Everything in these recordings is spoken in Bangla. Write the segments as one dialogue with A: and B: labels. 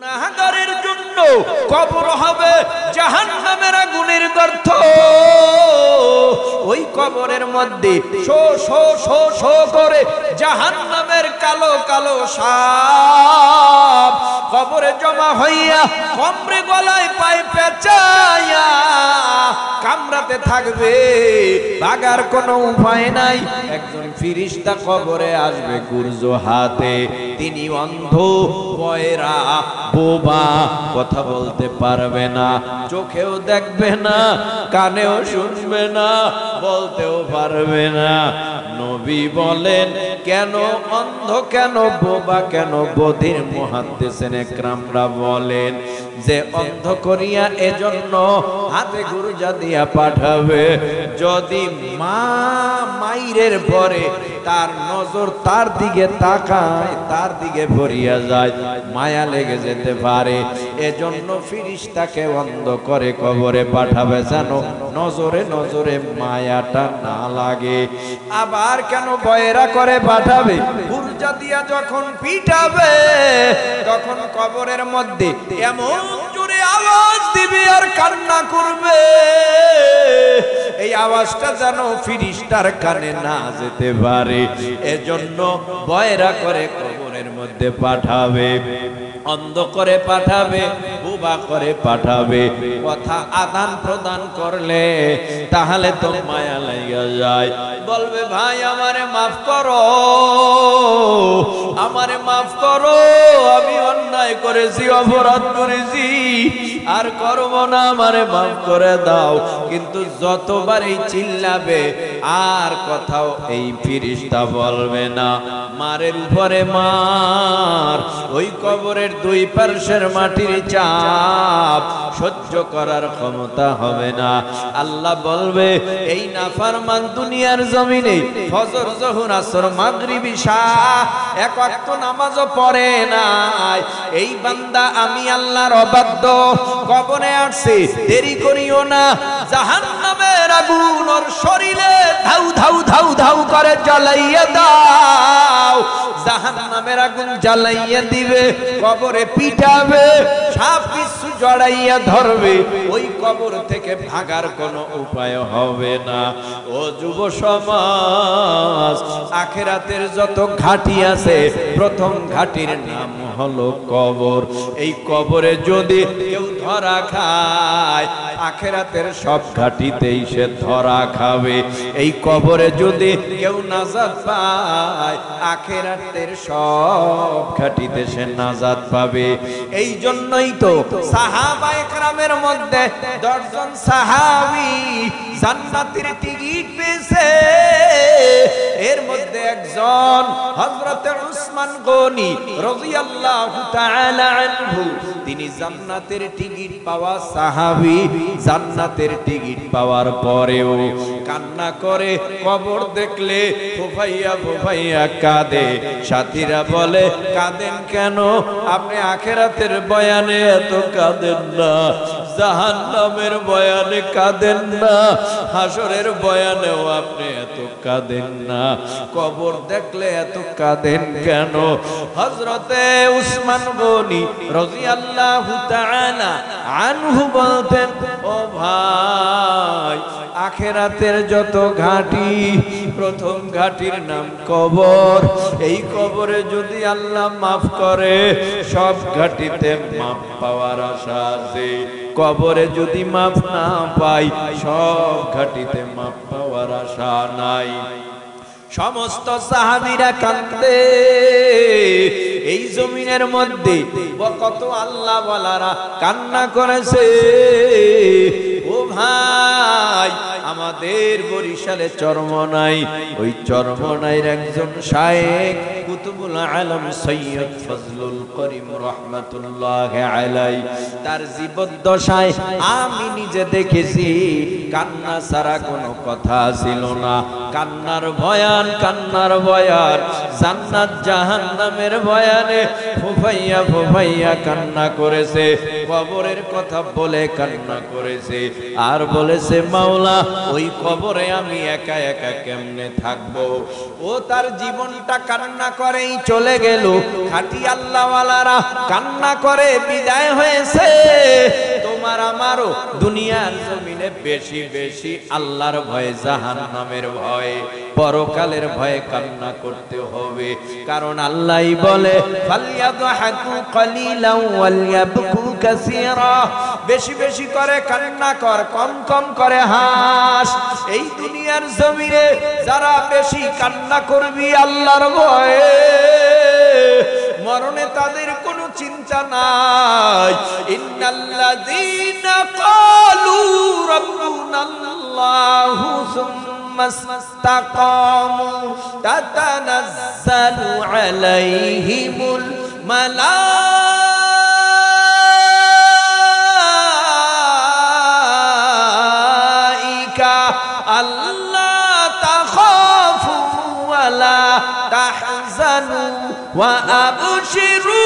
A: গুনাহগারের জন্য কবর হবে জাহান্নামের আগুনের গর্ত। ওই কবরের মধ্যে শো শো শো শো করে জাহান্নামের কালো কালো সাপ কবরে জমা হইয়া কমরে গলায় পায়ে পেঁচাইয়া কামড়াতে থাকবে, ভাগার কোনো উপায় নাই। একজন ফিরিস্তা কবরে আসবে গুরজ হাতে, তিনি অন্ধ, বয়রা, বোবা, কথা বলতে পারবে না, চোখেও দেখবে না, কানেও শুনবে না, বলতেও পারবে না। নবী বলেন, কেন অন্ধ, কেন বোবা, কেন বধির? মুহাদ্দিসিনে কেরামরা বলেন যে অন্ধ করিয়া এজন্য হাতে গুরজা দিয়া পাঠাবে, যদি মা মাইরের পরে তার নজর তার দিকে তাকায়, তার দিকে পড়িয়া যায়, মায়া লেগে যেতে পারে। এজন্য ফিরিস্তাকে অন্ধ করে কবরে পাঠাবে যেন নজরে নজরে মায়াটা না লাগে। আবার কেন বয়রা করে পাঠাবে? গুরজা দিয়া যখন পিটাবে তখন কবরের মধ্যে এমন জোরে আওয়াজ দিবে আর কান্না করবে, এই আওয়াজটা যেন ফিরিস্তার কানে না যেতে পারে। এজন্য বয়রা করে কবরের মধ্যে পাঠাবে, অন্ধ করে পাঠাবে, বোবা করে পাঠাবে। কথা আদান প্রদান করলে তাহলে তো মায়া লাগা যায়, বলবে ভাই আমারে মাফ করো, আমারে মাফ করো, আমি অন্যায় করেছি, অপরাধ করেছি, আর করব না, আমারে মাফ করে দাও। কিন্তু যতবারই চিল্লাবে আর কথাও এই ফিরিস্তা বলবে না। মারের উপরে মার, ওই কবরের দুই পার্শ্বের মাটির চাপ সহ্য করার ক্ষমতা হবে না। আল্লাহ বলবে, এই নাফরমান দুনিয়ার জমিনে ফজর, জোহর, আসর, মাগরিব, ইশা এক ওয়াক্ত নামাজও পড়ে নাই, এই বান্দা আমি আল্লাহর অবাধ্য, কবরে আসছে, দেরি করিও না, জাহান্নামের আগুন ওর শরীরে ধাউ ধাউ ধাউ ধাউ করে জ্বালাইয়া দাও। জাহান্নামের আগুন জ্বালাইয়া দিবে, কবরে পিটাবে, সাপ বিচ্ছু জড়াইয়া ধরবে, ওই কবর থেকে ভাগার কোনো উপায় হবে না। ও যুব সমাজ, আখিরাতের যত ঘাটি আছে, প্রথম ঘাটির নাম হলো কবর। এই কবরে যদি কেউ ধরা খায়, আখিরাতের সব ঘাটিতেই সে ধরা খাবে। এই কবরে যদি কেউ নাজাত পায়, আখিরাতের সব ঘাটিতে সে নাজাত পাবে। এই জন্যই তো সাহাবায়ে কেরামের মধ্যে 10 জন সাহাবী জান্নাতের টিকিট পেয়েছে। এর মধ্যে একজন হযরত উসমান গনি রাদিয়াল্লাহু তাআলা আনহু, তিনি জান্নাতের টিকিট পাওয়া সাহাবী। জান্নাতের টিকিট পাওয়ার পরেও কান্না করে, কবর দেখলে ফুফাইয়া ফুফাইয়া কাঁদে। সাথীরা বলে, কাঁদেন কেন? আপনি আখিরাতের বয়ানে এত কাঁদেন না, জাহান্নামের বয়ানে কাঁদেন না, হাসরের বয়ানেও আপনি এত কাঁদেন না, কবর দেখলে এত কাঁদেন কেন? হযরতে উসমান গনি রাদিয়াল্লাহু তাআলা আনহু বলতেন, ও ভাই, আখিরাতের যত ঘাটি, প্রথম ঘাটির নাম কবর। এই কবরে যদি আল্লাহ মাফ করে, সব ঘাটিতে মাফ পাওয়ার আশা আছে। কবরে যদি মাফ না পাই, সব ঘাটিতে মাফ পাওয়ার আশা নাই। সমস্ত সাহাবীরা কাঁদে। এই জমিনের মধ্যে কত আল্লাহ ওয়ালারা কান্না করেছে। ও ভাই, আমাদের বরিশালে চরমনাই, ওই চরমনাইয়ের একজন শায়েখ কুতুবুল আলম সৈয়দ ফজলুল করিম রহমাতুল্লাহি আলাইহি, তার জীবদ্দশায় আমি নিজে দেখেছি, কান্না ছাড়া কোনো কথা ছিল না। কান্নার বয়ান, কান্নার বয়ান, জান্নাত জাহান্নামের বয়ানে ফুফাইয়া ফুফাইয়া কান্না করেছে, কবরের কথা বলে কান্না করেছে, আর বলেছে মাওলা ওই কবরে আমি একা একা কেমনে থাকবো। ও তার জীবনটা কান্না করেই চলে গেল। খাঁটি আল্লাহওয়ালারা কান্না করে বিদায় হয়েছে। তোমার আমারও দুনিয়ার জমিনে বেশি বেশি আল্লাহর ভয়, জাহান্নামের ভয়, পরকালের ভয়ে কান্না করতে হবে। কারণ আল্লাহই বলে ফালইয়াদহাকু কালিলান ওয়ালইয়াবকু কাসীরা, বেশি বেশি করে কান্না কর, কম কম করে হাস। এই দুনিয়ার জমিনে যারা বেশি কান্না করবি আল্লাহর ভয়ে, মরণে তাদের কোনো চিন্তা নাই। ইন্নাল্লাযীনা ক্বালু রাব্বুনাল্লাহু সুম্মা ইসতাকামু তাতানাজ্জালু আলাইহিমুল মালাইকা আল্লা তাখাফু ওয়া লা তাহজানু ওয়া আবশিরু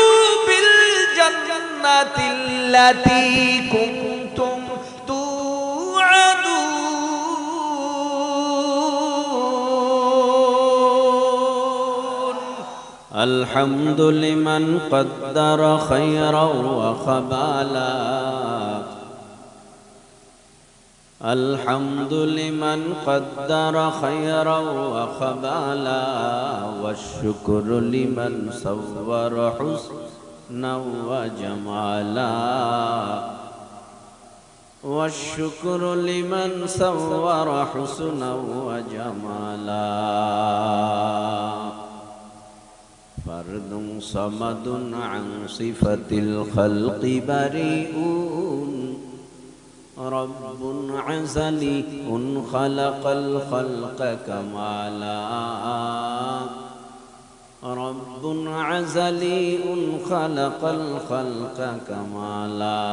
A: বিল জান্নাতিল্লাতী কুনতুম তুআদুন। আলহামদু লিমান কদ্দারা খায়রাও ওয়া খাবালা, الحمد لمن قدر خيرا وخبالا، والشكر لمن صور حسنا وجمالا، والشكر لمن صور حسنا وجمالا، فرد صمد عن صفة الخلق بريء، رب عزلي خلق الخلق كمالا، رب عزلي خلق الخلق كمالا،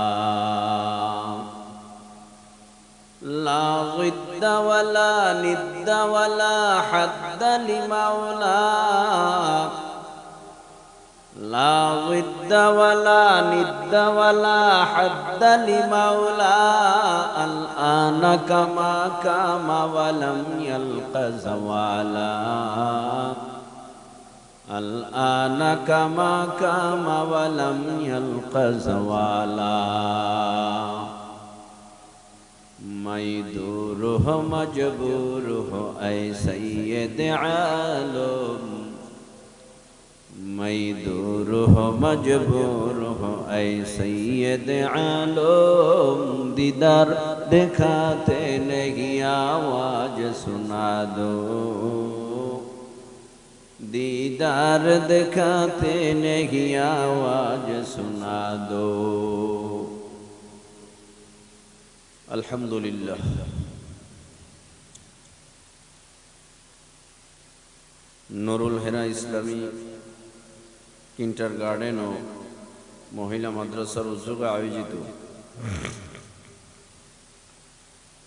A: لا ضد ولا ند ولا حد لمولاه، لا ضد ولا ند ولا حد لمولى، الآن كما كام ولم يلق زوالا، الآن كما كام ولم يلق زوالا، ميدوره مجبوره أي سيد عالم، ميدوره مجبوره أي سيد عالم، दीदार दिखाते नहीं आवाज सुना दो, दीदार दिखाते नहीं आवाज सुना दो। अल्हम्दुलिल्लाह। নুরুল হেরা ইসলামী কিন্টারগার্টেন ও মহিলা মাদ্রাসার উদ্যোগে আয়োজিত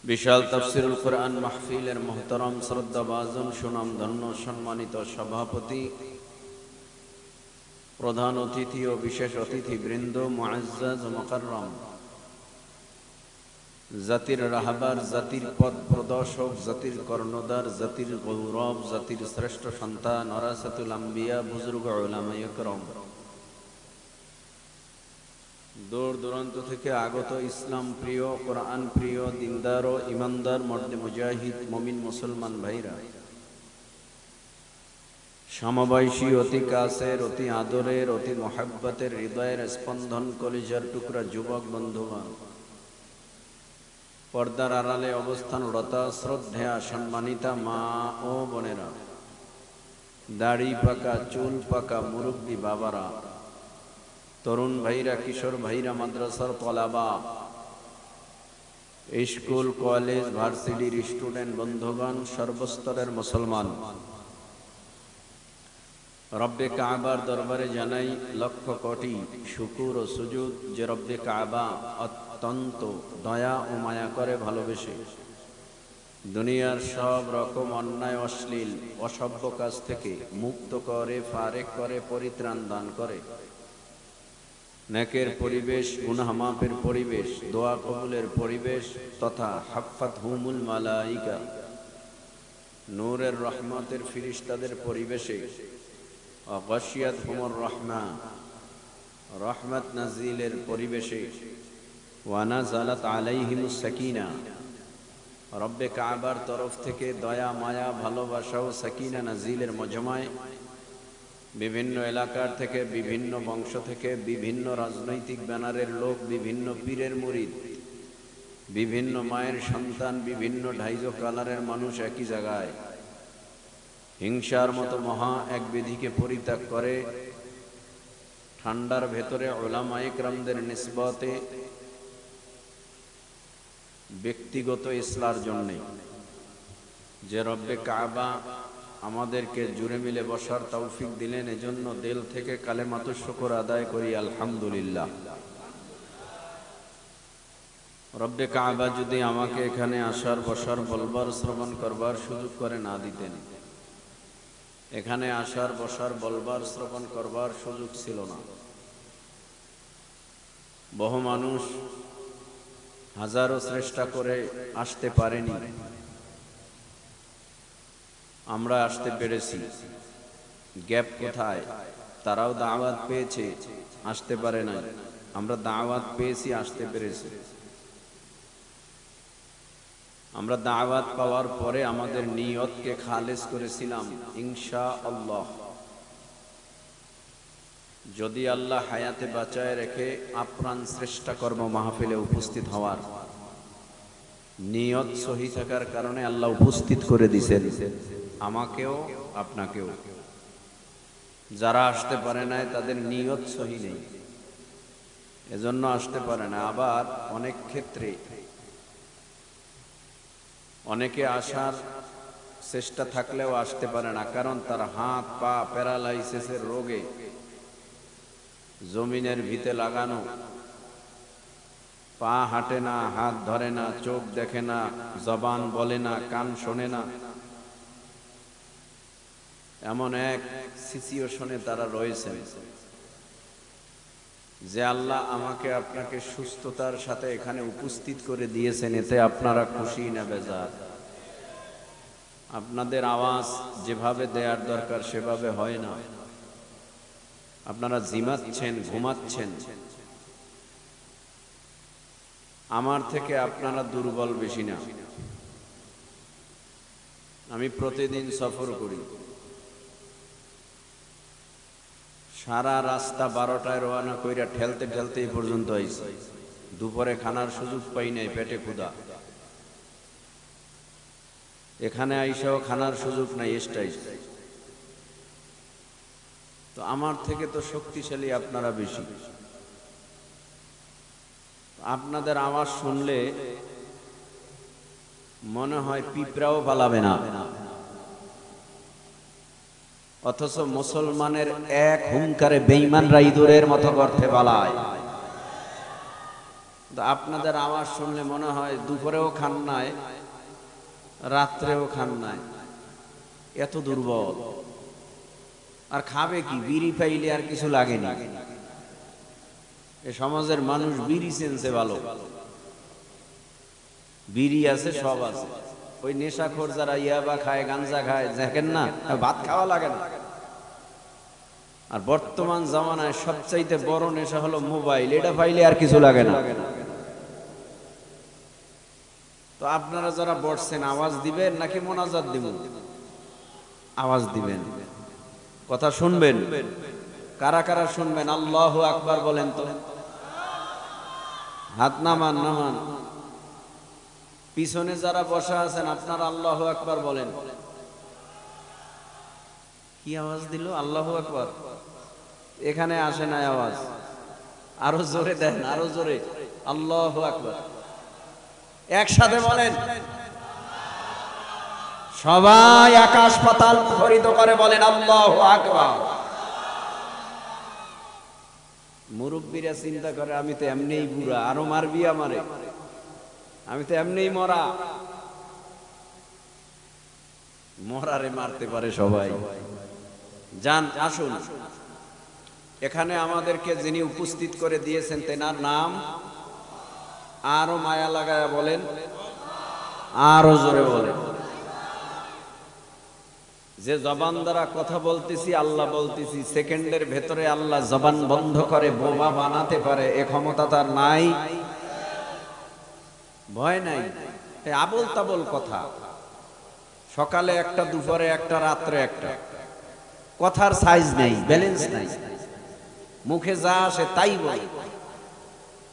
A: বিশাল তাফসিরুল কোরআন মাহফিলের মুহতারাম শ্রদ্ধাভাজন সুনামধন্য সম্মানিত সভাপতি, প্রধান অতিথি ও বিশেষ অতিথিবৃন্দ, মুআজ্জাজ ও মুকাররম, জাতির রাহবার, জাতির পথ প্রদর্শক, জাতির কর্ণধার, জাতির গৌরব, জাতির শ্রেষ্ঠ সন্তান, ওয়ারাসাতুল আম্বিয়া, বুজুর্গ উলামায়ে ইকরাম, দূর দূরান্ত থেকে আগত ইসলাম প্রিয়, কোরআন প্রিয়, দিনদার ও ইমানদার মর্দে মুজাহিদ মুমিন মুসলমান ভাইরা, সমবয়সী, অতি কাছের, অতি আদরের, অতি মহব্বতের, হৃদয়ের স্পন্দন, কলিজার টুকরা যুবক বন্ধুগণ, পর্দার আড়ালে অবস্থানরত শ্রদ্ধেয়া সম্মানিতা মা ও বোনেরা, দাড়ি পাকা চুল পাকা মুরব্বী বাবারা, তরুণ ভাইরা, কিশোর ভাইরা, মাদ্রাসার তলাবা, স্কুল কলেজ ভার্সিটির স্টুডেন্ট বন্ধুগণ, সর্বস্তরের মুসলমান, রব্বে কাবার দরবারে জানাই লক্ষ কোটি শুকুর ও সুজুদ যে রব্বে কাবা অত্যন্ত দয়া ও মায়া করে ভালোবেসে দুনিয়ার সব রকম অন্যায়, অশ্লীল, অসভ্য কাজ থেকে মুক্ত করে, ফারেক করে, পরিত্রাণ দান করে নেকের পরিবেশ, গুনাহ মাফের পরিবেশ, দোয়া কবুলের পরিবেশ তথা হাফাত হুমুল মালাইকা, নূরের রহমতের ফিরিস্তাদের পরিবেশে, গাশিয়াত হুমুর রহমা, রহমত নাজিলের পরিবেশে, ওয়া নাযালাত আলাইহিমুস সাকিনা, রব্বে কাবার তরফ থেকে দয়া মায়া ভালোবাসা ও সাকিনা নাজিলের মজমায় বিভিন্ন এলাকার থেকে, বিভিন্ন বংশ থেকে, বিভিন্ন রাজনৈতিক ব্যানারের লোক, বিভিন্ন পীরের মুরিদ, বিভিন্ন মায়ের সন্তান, বিভিন্ন ঢাইজো কালারের মানুষ একই জায়গায় হিংসার মতো মহা এক বিধিকে পরিত্যাগ করে ঠান্ডার ভেতরে উলামা ইকরামদের নিসবতে ব্যক্তিগত ইসলার জন্যে যে রব্বে কাবা আমাদেরকে জুড়ে মিলে বসার তৌফিক দিলেন, এজন্য দিল থেকে কালেমাতুশ শুকর আদায় করি আলহামদুলিল্লাহ। রব্বে কাবা যদি আমাকে এখানে আসার, বসার, বলবার, শ্রবণ করবার সুযোগ করে না দিতেন, এখানে আসার, বসার, বলবার, শ্রবণ করবার সুযোগ ছিল না। বহু মানুষ হাজারো চেষ্টা করে আসতে পারেনি, আমরা আসতে পেরেছি। গ্যাপ কোথায়? তারাও দাওয়াত পেয়েছে, আসতে পারে না, আমরা দাওয়াত পেয়েছি, আসতে পেরেছি। আমরা দাওয়াত পাওয়ার পরে আমাদের নিয়তকে খালেস করেছিলাম ইনশাআল্লাহ, যদি আল্লাহ হায়াতে বাঁচায় রেখে আপ্রাণ চেষ্টা করব মাহফিলে উপস্থিত হওয়ার। নিয়ত সহি থাকার কারণে আল্লাহ উপস্থিত করে দিয়েছেন আমাকেও আপনাকেও। যারা আসতে পারে নাই তাদের নিয়ত সহি নেই, এজন্য আসতে পারে না। আবার অনেক ক্ষেত্রে অনেকে আসার চেষ্টা থাকলেও আসতে পারে না, কারণ তার হাত পা প্যারালাইসিসের রোগে জমিনের ভিতে লাগানো, পা হাঁটে না, হাত ধরে না, চোখ দেখে না, জবান বলে না, কান শোনে না, এমন এক সিচুয়েশনে তারা রয়েছে যে আল্লাহ আমাকে আপনাকে সুস্থতার সাথে এখানে উপস্থিত করে দিয়েছেন। এতে আপনারা খুশি না বেজার? আপনাদের আওয়াজ যেভাবে দেওয়ার দরকার সেভাবে হয় না, আপনারা জিমাচ্ছেন, ঘুমাচ্ছেন। আমার থেকে আপনারা দুর্বল বেশি না। আমি প্রতিদিন সফর করি, সারা রাস্তা 12টায় রওনা কইরা ঠেলতে ঠেলতে এই পর্যন্ত আইছি। দুপুরে খানার সুযোগ পাই নাই, পেটে ক্ষুধা। এখানে আইসাও খানার সুযোগ নাই, এসটাই। তো আমার থেকে তো শক্তিশালী আপনারা বেশি। আপনাদের আওয়াজ শুনলে মনে হয় পিঁপড়াও পালাবে না, অথচ মুসলমানের এক হুঙ্কারে বেঈমানরা ইঁদুরের মতো করতে পালায়। আপনাদের আওয়াজ শুনলে মনে হয় দুপুরেও খান নাই, রাত্রেও খান নাই, এত দুর্বল। আর খাবে কি? বিড়ি পাইলে আর কিছু লাগেনি। এ সমাজের মানুষ বিড়ি চেনছে ভালো, বিড়ি আছে, সব আছে। ওই নেশাখোর যারা ইয়াবা খায়, গাঞ্জা খায়, দেখেন না, ভাত খাওয়া লাগে না। আর বর্তমান জামানায় সবচাইতে বড় নেশা হলো মোবাইল, এটা পাইলে আর কিছু লাগে না। তো আপনারা যারা বসছেন আওয়াজ দিবেন নাকি মোনাজাত দিব? আওয়াজ দিবেন, কথা শুনবেন। কারা কারা শুনবেন আল্লাহু আকবার বলেন তো? হাত নামান, নামান। পিছনে যারা বসা আছেন আপনারা আল্লাহু আকবার বলেন। কি আওয়াজ দিল? আল্লাহু আকবার। এখানে আসে না আওয়াজ, আরো জোরে দেন, আরো জোরে। আল্লাহু আকবার একসাথে বলেন। সবাই আকাশ পাতাল মুখরিত করে বলেন আল্লাহু আকবার। মুরব্বীরা চিন্তা করে আমি তো এমনিই বুড়া, আরো মারবি আমারে, আমি তো এমনিই মরা। মরারে মারতে পারে সবাই। যান, আসুন এখানে আমাদেরকে যিনি উপস্থিত করে দিয়েছেন তেনার নাম আরো মায়া লাগায়া বলেন, আরো জোরে বলেন। যে জবান দ্বারা কথা বলতেছি, আল্লাহ বলতেছি, সেকেন্ডের ভেতরে আল্লাহ জবান বন্ধ করে বোমা বানাতে পারে, এ ক্ষমতা তার নাই? ভয় নাই। আবল তাবল কথা, সকালে একটা, দুপুরে একটা, রাত্রে একটা, কথার সাইজ নেই, ব্যালেন্স নাই, মুখে যা আসে তাই বলে।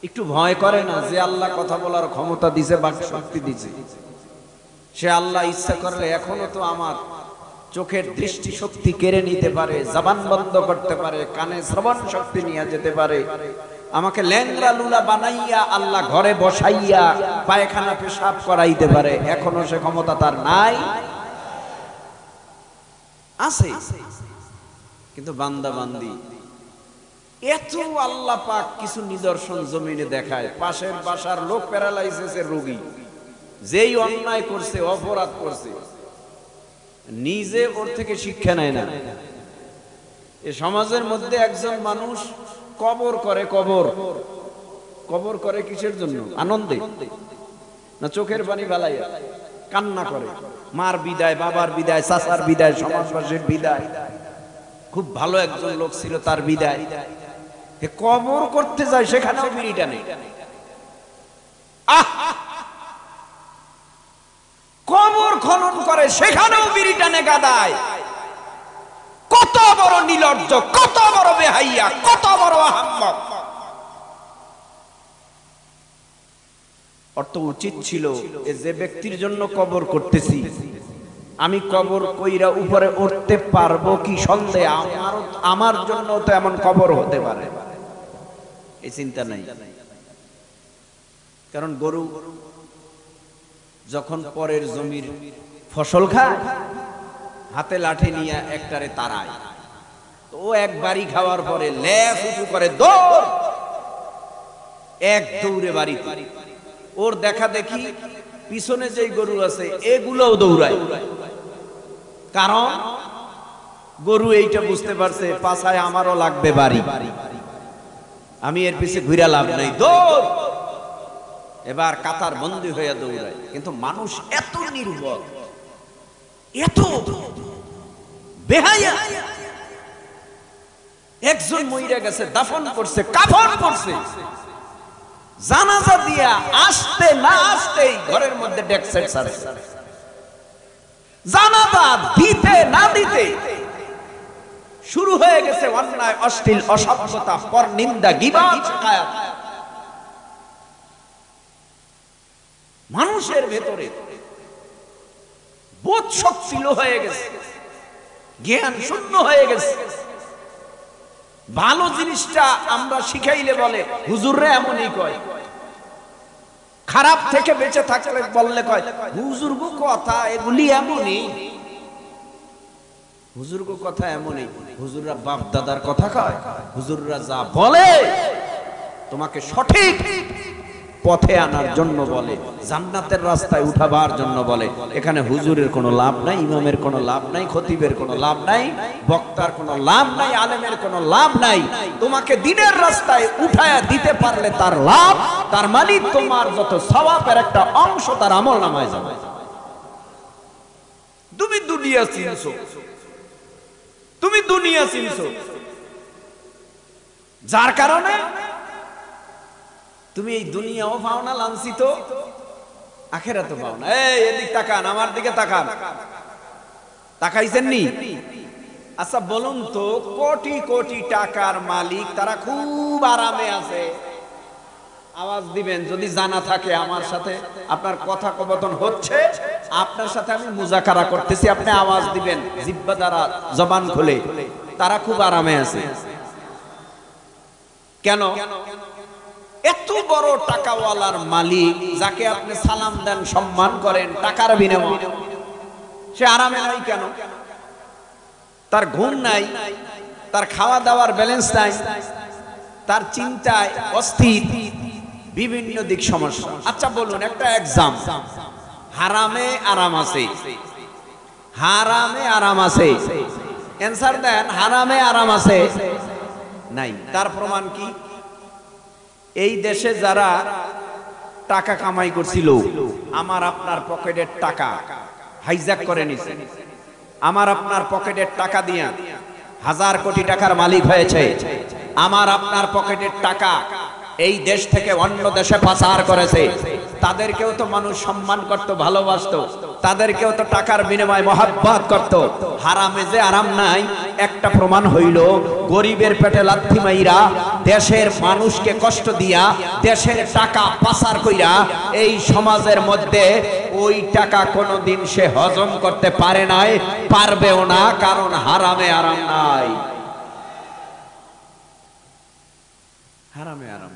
A: একটু ভয় করে না যে আল্লাহ কথা বলার ক্ষমতা দিছে, বাক শক্তি দিছে? সে আল্লাহ ইচ্ছা করলে এখনো তো আমার চোখের দৃষ্টি শক্তি কেড়ে নিতে পারে, জবান বন্ধ করতে পারে, কানে শ্রবণ শক্তি নিয়ে যেতে পারে, আমাকে ল্যাংড়া লুলা বানাইয়া আল্লাহ ঘরে বসাইয়া পায়খানা পেশাব করাইতে পারে। এখনো সে ক্ষমতা তার নাই? আছে। কিন্তু বান্দা বান্দি এত আল্লাহ পাক কিছু নিদর্শন জমিনে দেখায়। পাশের বাসার লোক প্যারালাইসিসের রোগী, যেই অন্যায় করছে, অপরাধ করছে, নিজে ওর থেকে শিক্ষা নেয় না। এ সমাজের মধ্যে একজন মানুষ কবর করে, কবর করে কিসের জন্য? আনন্দে না চোখের পানি বালাইয়া? কান্না করে, মার বিদায়, বাবার বিদায়, চাচার বিদায়, সমাজবাসীর বিদায়, খুব ভালো একজন লোক ছিল তার বিদায়। কবর করতে যায়, সেখানেও বিড়িটা নেই। কবর খনন করে, সেখানেও বিড়ি টানে গাদায়। কত বড় নির্লজ্জ, কত বড় বেহাইয়া, কত বড় আহাম্মক! অর্থ উচিত ছিল যে ব্যক্তির জন্য কবর করতেছি, আমি কবর কইরা উপরে উঠতে পারবো কি সন্দেহ, আমার জন্য তো এমন কবর হতে পারে, এই চিন্তা নাই। কারণ গরু যখন পরের জমির ফসল খায়, হাতে লাঠি নিয়ে একটারে তাড়ায়, তো ও এক বাড়ি খাওয়ার পরে লেজ উঁচু করে দৌড়, এক দৌড়ে বাড়িতে। ওর দেখা দেখি পিছনে যেই গরু আছে এগুলোও দৌড়ায়, কারণ গরু এইটা বুঝতে পারছে পাছায় আমারও লাগবে বাড়ি, আমি এর পিছে ঘুরে লাভ নাই, দৌড়। এবার কাতার বন্দী হয়ে দৌড়ায়। কিন্তু মানুষ এত নির্ভর, এত বেহায়া। একজন মইরা গেছে, দাফন করছে, কাফন করছে, জানাজা দিয়া আসতে না আসতেই ঘরের মধ্যে ডেক সেট সারে, জানাজা দিতে না দিতে শুরু হয়ে গেছে অন্যায়, অশ্লীল, অসভ্যতা, পরনিন্দা, গীবত, শিকায়াত। মানুষের ভেতরে বোধ শক্তি লো হয়ে গেছে, জ্ঞান শূন্য হয়ে গেছে। ভালো জিনিসটা আমরা শিখাইলে বলে হুজুররা এমনই কয়, খারাপ থেকে বেঁচে থাকলে বললে কয় হুজুরগো কথা এগুলি এমনই, হুজুরগো কথা এমনই। হুজুররা বাপ দাদার কথা কয়, হুজুররা যা বলে তোমাকে সঠিক পথে আনার জন্য বলে, জান্নাতের রাস্তায় উঠাবার জন্য বলে। এখানে হুজুরের কোনো লাভ নাই, ইমামের কোনো লাভ নাই, খতিবের কোনো লাভ নাই, বক্তার কোনো লাভ নাই, আলেমের কোনো লাভ নাই। তোমাকে দিনের রাস্তায় উঠায়া দিতে পারলে তার লাভ, তার মানে তোমার যত সওয়াবের একটা অংশ তার আমলনামায় যাবে। তুমি দুনিয়া চিনছো, তুমি দুনিয়া চিনছো, যার কারণে তুমি এই দুনিয়াও পাও না, লাঞ্ছিত, আখেরাতও পাও না। এই এদিক তাকান, আমার দিকে তাকান, তাকাইছেন নি? আচ্ছা বলুন তো, কোটি কোটি টাকার মালিক তারা খুব আরামে আছে, আওয়াজ দিবেন যদি জানা থাকে আমার সাথে আপনার কথা কথোপকথন হচ্ছে, আপনার সাথে আমি মুজাকারা করতেছি, আপনি আওয়াজ দিবেন জিহ্বা দ্বারা, জবান খুলে, তারা খুব আরামে আছে। কেন? এত বড় টাকাওয়ালার মালিক যাকে আপনি সালাম দেন, সম্মান করেন টাকার বিনিময়ে, সে আরামে নাই কেন? তার ঘুম নাই, তার খাওয়া দাওয়ার ব্যালেন্স নাই, তার চিন্তায় অস্থির, বিভিন্ন দিক সমস্যা। আচ্ছা বলুন একটা এক্সাম, হারামে আরাম আছে, হারামে আরাম আছে, অ্যানসার দেন। হারামে আরাম আছে, নাই। তার প্রমাণ কি? এই দেশে যারা টাকা কামাই করছিল, আমার আপনার পকেটের টাকা হাইজ্যাক করে নিছে, আমার আপনার পকেটের টাকা দিয়া হাজার কোটি টাকার মালিক হয়েছে, আমার আপনার পকেটের টাকা এই দেশ থেকে অন্য দেশে পাচার করেছে, তাদেরকেও তো মানুষ সম্মান করত, ভালোবাসতো, তাদেরকেও তো টাকার বিনিময়ে মহব্বত করত। হারামে যে আরাম নাই, একটা প্রমাণ হইল গরিবের পেটে লাথি মাইরা দেশের মানুষকে কষ্ট দিয়া দেশের টাকা পাচার কইরা এই সমাজের মধ্যে ওই টাকা কোনোদিন সে হজম করতে পারে নাই, পারবেও না, কারণ হারামে আরাম নাই। হারামে আরাম।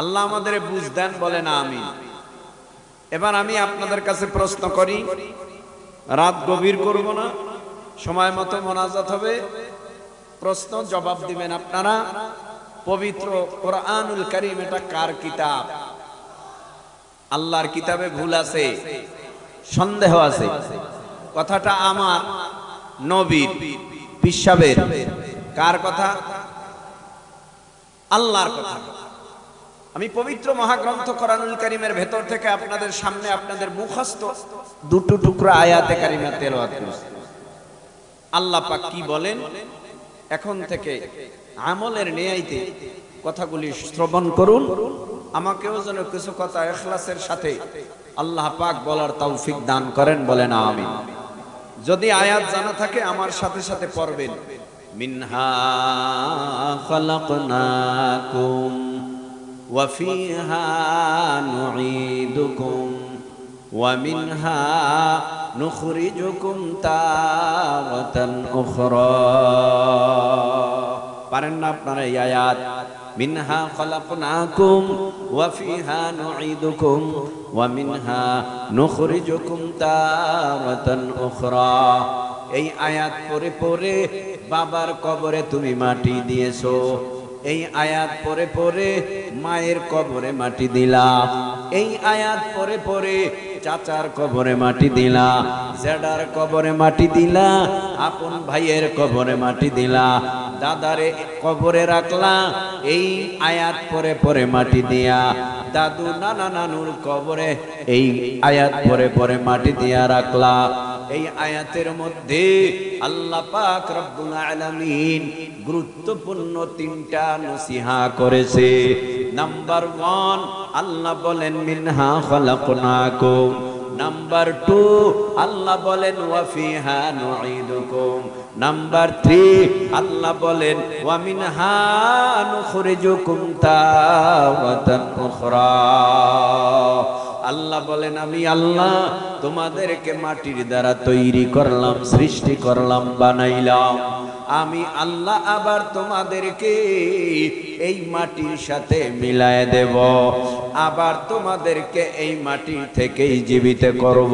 A: আল্লাহ আমাদের বুঝ দেন, বলে না আমিন। এবার আমি আপনাদের কাছে প্রশ্ন করি, রাত গভীর করব না, সময় মতো মোনাজাত হবে, প্রশ্ন জবাব দিবেন আপনারা। পবিত্র কোরআনুল কারীম এটা কার কিতাব? আল্লাহর কিতাবে ভুল আছে, সন্দেহ আছে, কথাটা আমার নবীর পিসাবের? কার কথা? আল্লাহর কথা। আমি পবিত্র মহাগ্রন্থ কোরআনুল কারীমের ভেতর থেকে আপনাদের সামনে আপনাদের মুখস্থ দুটো টুকরা আয়াতে কারিমা তেলাওয়াত করছি। আল্লাহ পাক কি বলেন, এখন থেকে আমলের নিয়াইতে কথাগুলি শ্রবণ করুন। আমাকেও যেন কিছু কথা ইখলাসের সাথে আল্লাহ পাক বলার তৌফিক দান করেন, বলেন আমিন। যদি আয়াত জানা থাকে আমার সাথে সাথে পড়বেন। মিনহা খালাকনাকুম ওয়া ফিহা নুঈদুকুম ওয়া মিনহা নুখরিজুকুম তারাতান উখরা। পারেন না আপনারা এই আয়াত? মিনহা খালাকনাকুম ওয়া ফিহা নুঈদুকুম ওয়া মিনহা নুখরিজুকুম তারাতান উখরা। এই আয়াত পড়ে পড়ে বাবার কবরে তুমি মাটি দিয়েছো, এই আয়াত পড়ে পড়ে মায়ের কবরে মাটি দিলা, এই আয়াত পড়ে পড়ে চাচার কবরে মাটি দিলা, জেডার কবরে মাটি দিলা, আপন ভাইয়ের কবরে মাটি দিলা, দাদারে কবরে রাখলা, এই আয়াত পড়ে পড়ে মাটি দিয়া দাদু নানা নানুর কবরে এই আয়াত পড়ে পড়ে মাটি দিয়া রাখলা। এই আয়াতের মধ্যে আল্লাহ পাক রব্বুল আলামিন গুরুত্বপূর্ণ তিনটা নসিহা করেছে। নাম্বার 1 আল্লাহ বলেন মিনহা খালাকনাকুম। নাম্বার 2 আল্লাহ বলেন ওয়া ফিহা নুঈদুকুম। নাম্বার 3 আল্লাহ বলেন ওয়া মিনহা নুখরিজুকুম তারাতান উখরা। আল্লাহ বলেন আমি আল্লাহ তোমাদেরকে মাটির দ্বারা তৈরি করলাম, সৃষ্টি করলাম, বানাইলাম। আমি আল্লাহ আবার তোমাদেরকে এই মাটির সাথে মিলায় দেব, আবার তোমাদেরকে এই মাটি থেকেই জীবিত করব।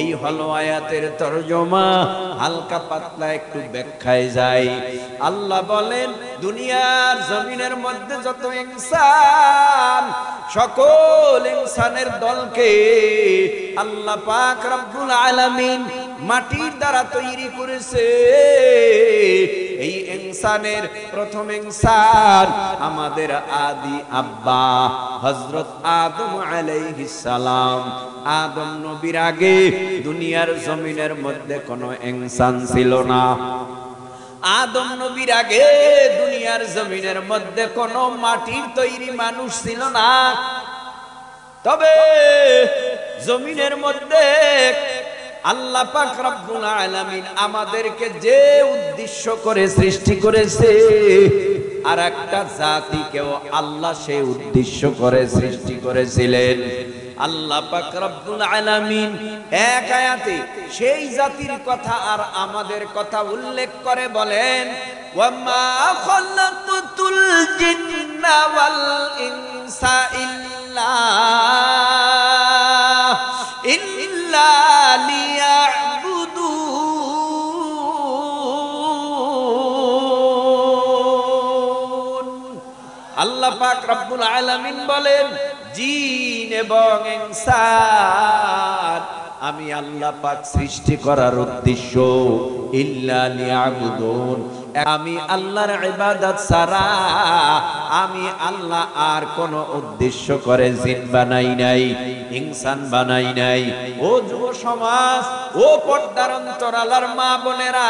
A: এই হলো আয়াতের তরজমা। হালকা পাতলা একটু ব্যাখ্যায় যাই। আল্লাহ বলেন দুনিয়ার জমিনের মধ্যে যত ইনসান, সকল ইনসানের দলকে আল্লাহ পাক রব্বুল আলামিন মাটির দ্বারা তৈরি করেছে। এই ইনসানের প্রথম ইনসান আমাদের আদি আব্বা হযরত আদম আলাইহিস সালাম। আদম নবীর আগে দুনিয়ার জমিনের মধ্যে কোনো ইনসান ছিল না। আদম নবীর আগে দুনিয়ার জমিনের মধ্যে কোনো মাটির তৈরি মানুষ ছিল না। তবে জমিনের মধ্যে আল্লাহ পাক রব্বুল আলামিন আমাদেরকে যে উদ্দেশ্য করে সৃষ্টি করেছে, আর একটা জাতিকেও আল্লাহ সেই উদ্দেশ্য করে সৃষ্টি করেছিলেন। আল্লাহ পাক রব্বুল আলামিন এক আয়াতে সেই জাতির কথা আর আমাদের কথা উল্লেখ করে বলেন ওয়া মা খালাকতুল জিন্না ওয়াল ইনসা ইল্লা লিয়াবুদুন। আল্লাহ পাক রব্বুল আলামিন বলেন জিন এবং ইনসান আমি আল্লাহ পাক সৃষ্টি করার উদ্দেশ্য ইল্লা লিয়াবুদুন, আমি আল্লাহর ইবাদত ছাড়া আমি আল্লাহ আর কোন উদ্দেশ্য করে জিন বানাই নাই, ইনসান বানাই নাই। ও যুব সমাজ, ও পর্দার অন্তরালার মা বোনেরা,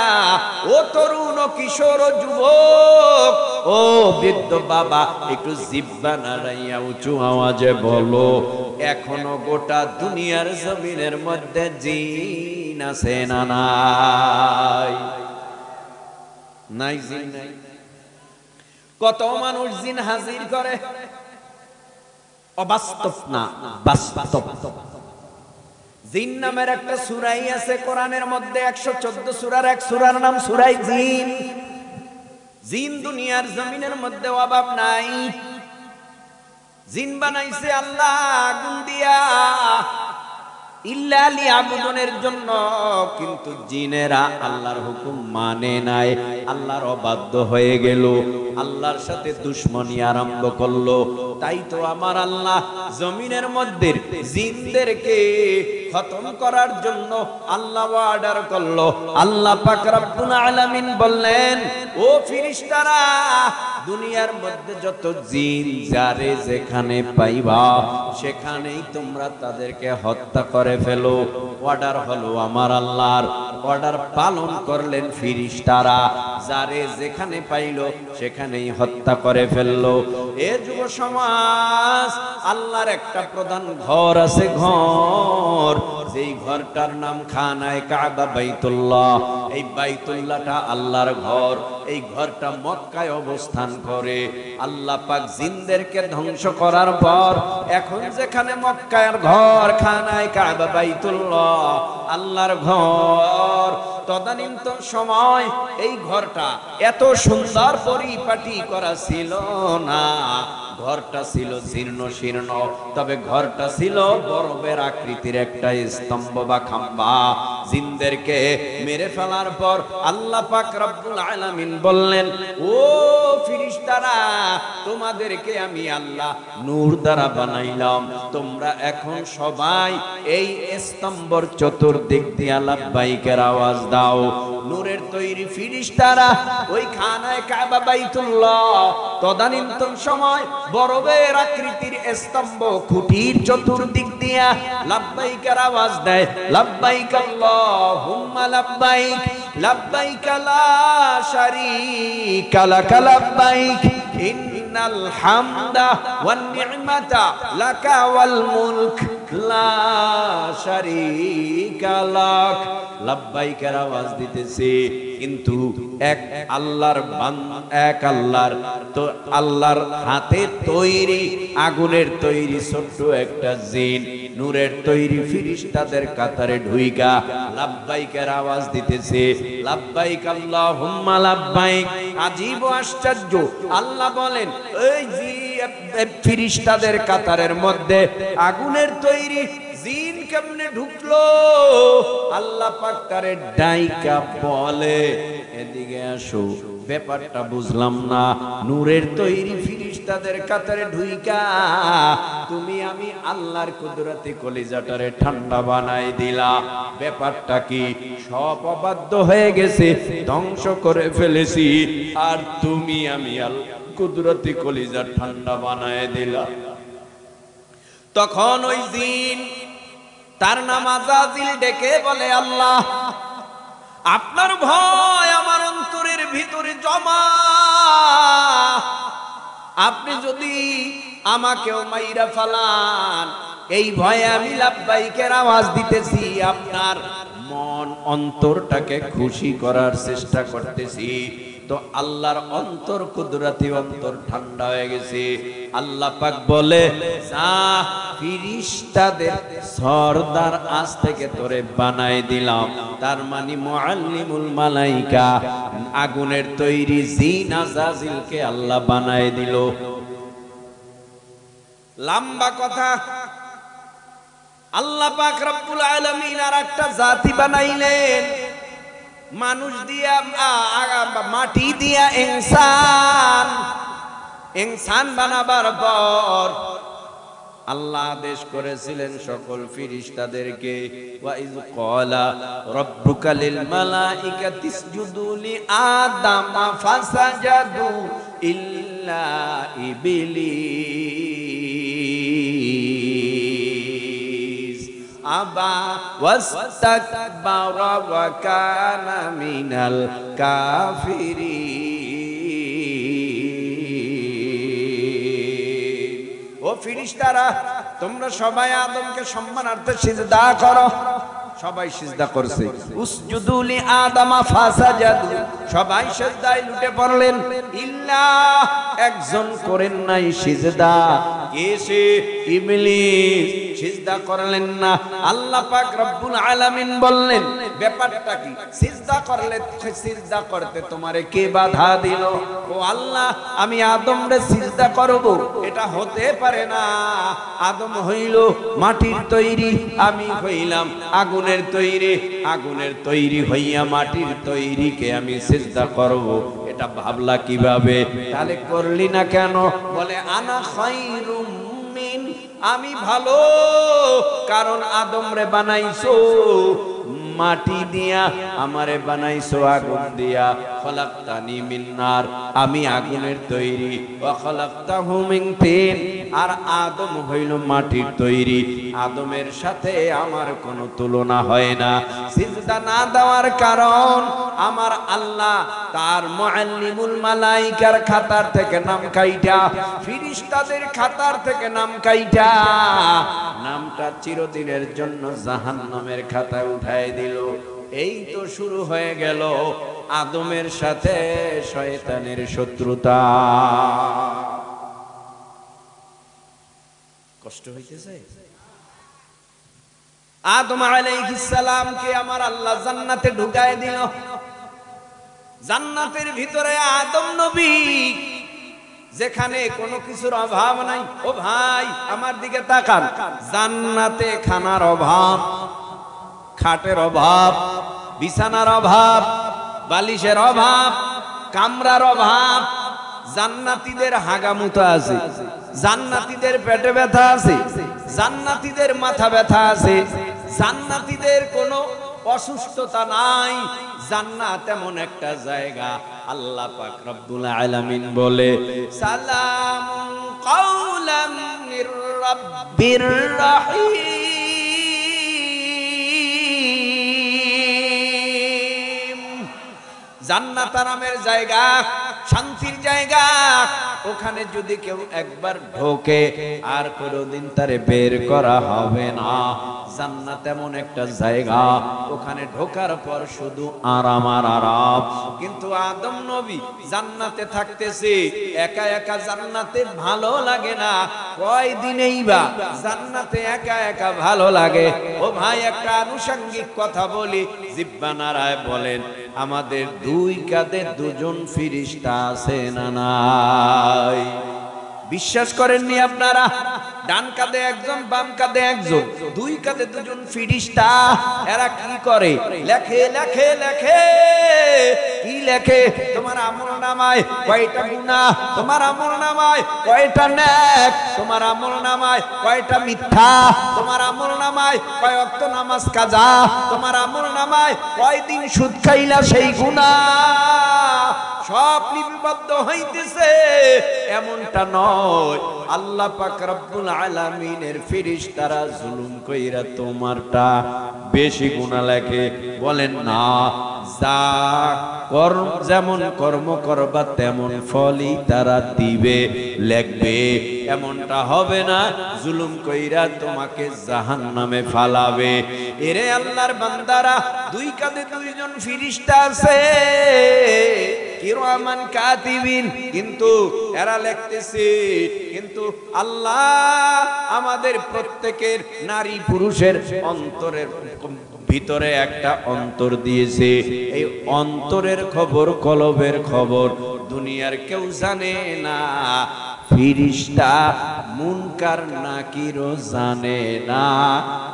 A: ও তরুণ ও কিশোর ও যুবক, ও বৃদ্ধ বাবা, একটু জিহ্বা নাড়াইয়া উঁচু আওয়াজে বলো, এখনো গোটা দুনিয়ার জমিনের মধ্যে জিন আছে না নাই? নাই, জিন নাই। কত মানুষ জিন হাজির করে, অবাস্তব না, বাস্তব। জিন নামের একটা সূরাই আছে কোরআনের মধ্যে, 114 সূরার এক সূরার নাম সূরা জিন। জিন দুনিয়ার জমিনের মধ্যে অভাব নাই। জিন বানাইছে আল্লাহ আগুন দিয়া, ইল্লা লিয়াবুদুনের জন্য, কিন্তু জিনেরা আল্লাহর হুকুম মানে নাই, আল্লাহর অবাধ্য হয়ে গেল, আল্লাহর সাথে দুশমনি আরম্ভ করলো। তাই তো আমার আল্লাহ জমিনের মধ্যে জিনদেরকে খতম করার জন্য আল্লাহ অর্ডার করলো। আল্লাহ পাক রব্বুল আলামিন বললেন, ও ফেরেশতারা, দুনিয়ার মধ্যে যত জিন যারে যেখানে পাইবা সেখানেই তোমরা তাদেরকে হত্যা করে ফেলো। অর্ডার হলো আমার আল্লাহর, অর্ডার পালন করলেন ফেরেশতারা, যারে যেখানে পাইলো সেখানেই হত্যা করে ফেললো। এ যুব সমাজ, আল্লাহর একটা প্রধান ঘর আছে, ঘর, যেই ঘরটার নাম খানায়ে কাবা, বাইতুল্লাহ। এই বাইতুল্লাহটা আল্লাহর ঘর। এই ঘরটা মক্কায় অবস্থান করে। আল্লাহ পাক জিনদেরকে ধ্বংস করার পর এখন যেখানে মক্কার ঘর, খানায়ে কাবা, বাইতুল্লাহ, আল্লাহর ঘর, তদানীন্তন সময় এই ঘরটা এত সুন্দর পরিপাটি করা ছিল না। ঘরটা ছিল জীর্ণ শীর্ণ, তবে ঘরটা ছিল বরফের আকৃতির একটা স্তম্ভ বা খাম্বা। জিনদেরকে মেরে ফেলার পর আল্লাহ পাক রব্বুল আলামিন বললেন, ও ফেরেশতারা, তোমাদেরকে আমি আল্লাহ নূর দ্বারা বানাইলাম, তোমরা এখন সবাই এই স্তম্ভর চতুর্দিক দিয়ে লাব্বাইকের আওয়াজ দাও। নূরের তৈরি ফেরেশতারা ওই খানায়ে কাবা, বাইতুল্লাহ, তদানীন্তন সময় বরফের আকৃতির স্তম্ভ খুঁটির চতুর্দিক দিয়া লাব্বাইকের আওয়াজ দেয়, লাব্বাইক আল্লাহুম্মা লাব্বাইক, লাব্বাইক লা শারীকা লাক লাব্বাইক, ইন্নাল হামদা ওয়ান নি'মাতা লাকা ওয়াল মুলক লা শারীকা লাক। লাব্বাইকের আওয়াজ দিতেছে, কিন্তু এক আল্লাহর এক আল্লাহর তো আল্লাহর হাতে তৈরি, আগুনের তৈরি ছোট্ট একটা জিন নূরের তৈরি ফেরেশতাদের কাতারে ঢুইকা লাব্বাইকের আওয়াজ দিতেছে, লাব্বাইক আল্লাহুম্মা লাব্বাইক। আজীব আশ্চর্য, আল্লাহ বলেন, এই ফেরেশতাদের কাতারের মধ্যে আগুনের তৈরি জিন কেমনে ঢুকলো? আল্লাহ পাক তারে ডাইকা বলে, এদিকে আসো, ব্যাপারটা বুঝলাম না। নূরের তৈরি ফেরেশতাদের কাতারে ঢুইকা তুমি আমি আল্লাহর কুদরতে কলিজাটারে ঠান্ডা বানাই দিলা, ব্যাপারটা কি? সব অবাধ্য হয়ে গেছে, ধ্বংস করে ফেলেছি, আর তুমি আমি আল্লাহ কুদরতে কলিজা ঠান্ডা বানায় দিলা। তখন ওই জিন, তার নাম আযাজিল, ডেকে বলে, আল্লাহ, আপনার ভয় আমার অন্তরের ভিতরে জমা, আপনি যদি আমাকেও মাইরা ফালান, এই ভয়ে আমি লাব্বাইকের আওয়াজ দিতেছি, আপনার মন অন্তরটাকে খুশি করার চেষ্টা করতেছি। তো আল্লাহর অন্তর, কুদরতি অন্তর ঠান্ডা হয়ে গেছে। আল্লাহ পাক বলে, যা, ফেরেশতাদের সরদার আজ থেকে তোরে বানাই দিলাম। তার মানে মুআল্লিমুল মালাইকা, আগুনের তৈরি জিন আযাজিলকে আল্লাহ বানাই দিল। লম্বা কথা, আল্লাহ পাক রব্বুল আলামিন আর একটা জাতি বানাইলেন, মানুষ দিয়া, মাটি দিয়া ইনসান। ইনসান বানাবার পর আল্লাহ আদেশ করেছিলেন সকল ফেরেশতাদেরকে, ওয়া ইয ক্বালা রাব্বুকা লিল মালাইকাতি ইসজুদু লি আদামা ফাসাজাদু ইল্লা ইবলিস আবা ওয়াস্তাকবারা ওয়া কানা মিনাল কাফিরিন। ও ফেরেশতারা, তোমরা সবাই আদমকে সম্মানার্থে সিজদা করো। সবাই সিজদা করছে। উসজুদু লি আদামা ফাসাজাদু, সবাই সিজদায় লুটে পড়লেন। ইল্লা, একজন করেন নাই সিজদা। কে সে? ইবলিস সিজদা করলেন না। আল্লাহ পাক রব্বুল আলামিন বললেন, ব্যাপারটা কি? সিজদা করলে, সিজদা করতে তোমারে কে বাধা দিল? ও আল্লাহ, আমি আদমরে সিজদা করব, এটা হতে পারে না। আদম হইল মাটির তৈরি, আমি হইলাম আগুনের তৈরি। আগুনের তৈরি হইয়া মাটির তৈরিকে আমি সিজদা করব, এটা ভাবলা কিভাবে? তাহলে করলি না কেন? বলে আনা খায়রুম মিন, আমি ভালো, কারণ আদমরে বানাইছো মাটি দিয়া, আমারে বানাইছো আগুন দিয়া। খলাকতানি মিন নার, আমি আগুনের তৈরি। ওয়া খলাকতাহু মিন তিন, আর আদম হইল মাটির তৈরি। আদমের সাথে আমার কোনো তুলনা হয় না। সিজদা না দেওয়ার কারণ, আমার আল্লাহ তার মুআল্লিমুল মালাইকার খাতার থেকে নাম কাইটা, ফেরেশতাদের খাতার থেকে নাম কাইটা, নামটা চিরদিনের জন্য জাহান্নামের খাতায় উঠায় দিল। এই তো শুরু হয়ে গেল আদমের সাথে শয়তানের শত্রুতা। কষ্ট হইতেছে? আদম আলাইহিস সালামকে আমার আল্লাহ জান্নাতে ঢুকায় দিল। জান্নাতের ভিতরে আদম নবী, যেখানে কোনো কিছুর অভাব নাই। ও ভাই, আমার দিকে তাকান। জান্নাতে খানার অভাব, খাটের অভাব, বিছানার অভাব, বালিশের অভাব, কামরার অভাব। জান্নাতীদের হাগামুতা আছে, জান্নাতীদের পেটে ব্যথা আছে, জান্নাতীদের মাথা ব্যথা আছে, জান্নাতীদের কোনো অসুস্থতা নাই। জান্নাত এমন একটা জায়গা, আল্লাহ পাক রব্বুল আলামিন বলে, সালামুন কাওলাম মির রাব্বির রাহিম। জান্নাত আরামের জায়গা, শান্তির জায়গা। ওখানে যদি কেউ একবার ঢোকে আর কোনোদিন তারে বের করা হবে না। জান্নাত এমন একটা জায়গা, ওখানে ঢোকার পর শুধু আরাম আর আরাম। কিন্তু আদম নবী জান্নাতে থাকতেছে একা একা, জান্নাতে ভালো লাগে না। কয়দিনেই বা জান্নাতে একা একা ভালো লাগে? ও ভাই, একটা আনুষঙ্গিক কথা বলি, জিহ্বা নাড়ায় বলেন, আমাদের দুই কাঁধে দুজন ফেরেশতা আছে না নাই? বিশ্বাস করেননি আপনারা? ডান কাঁধে একজন, বাম কাঁধে একজন, দুই কাঁধে দুজন ফেরেশতা। এরা কি করে? লেখে লেখে লেখে। কি লেখে? তোমার আমলনামায় কয়টা গুনাহ, তোমার আমলনামায় কয়টা নেক, তোমার আমলনামায় কয়টা মিথ্যা, তোমার আমলনামায় কয় ওয়াক্ত নামাজ কাজা, তোমার আমলনামায় কয়দিন সুদ খাইলা সেই গুনাহ, সব লিপিবদ্ধ হইতেছে। এমনটা নয়। আল্লাহ পাক রব্বুল আলামিনের ফেরেশতারা জুলুম কইরা তোমারটা বেশি গুনাহ লেখে। বলেন না, যা কর্ম, যেমন কর্ম করবা তেমন ফলই তারা দিবে, লেখবে। এমনটা হবে না জুলুম কইরা তোমাকে জাহান্নামে ফালাবে। এরে আল্লাহর বান্দারা, দুই কাঁধে দুইজন ফেরেশতা আছে, কিরামান কাতিবিন, কিন্তু এরা লিখতেছে। কিন্তু আল্লাহ আমাদের প্রত্যেকের, নারী পুরুষের অন্তরের ভিতরে একটা অন্তর দিয়েছে। এই অন্তরের খবর, কলবের খবর দুনিয়ার কেউ জানে না। ফেরেশতা মুনকার নাকিরও জানে না,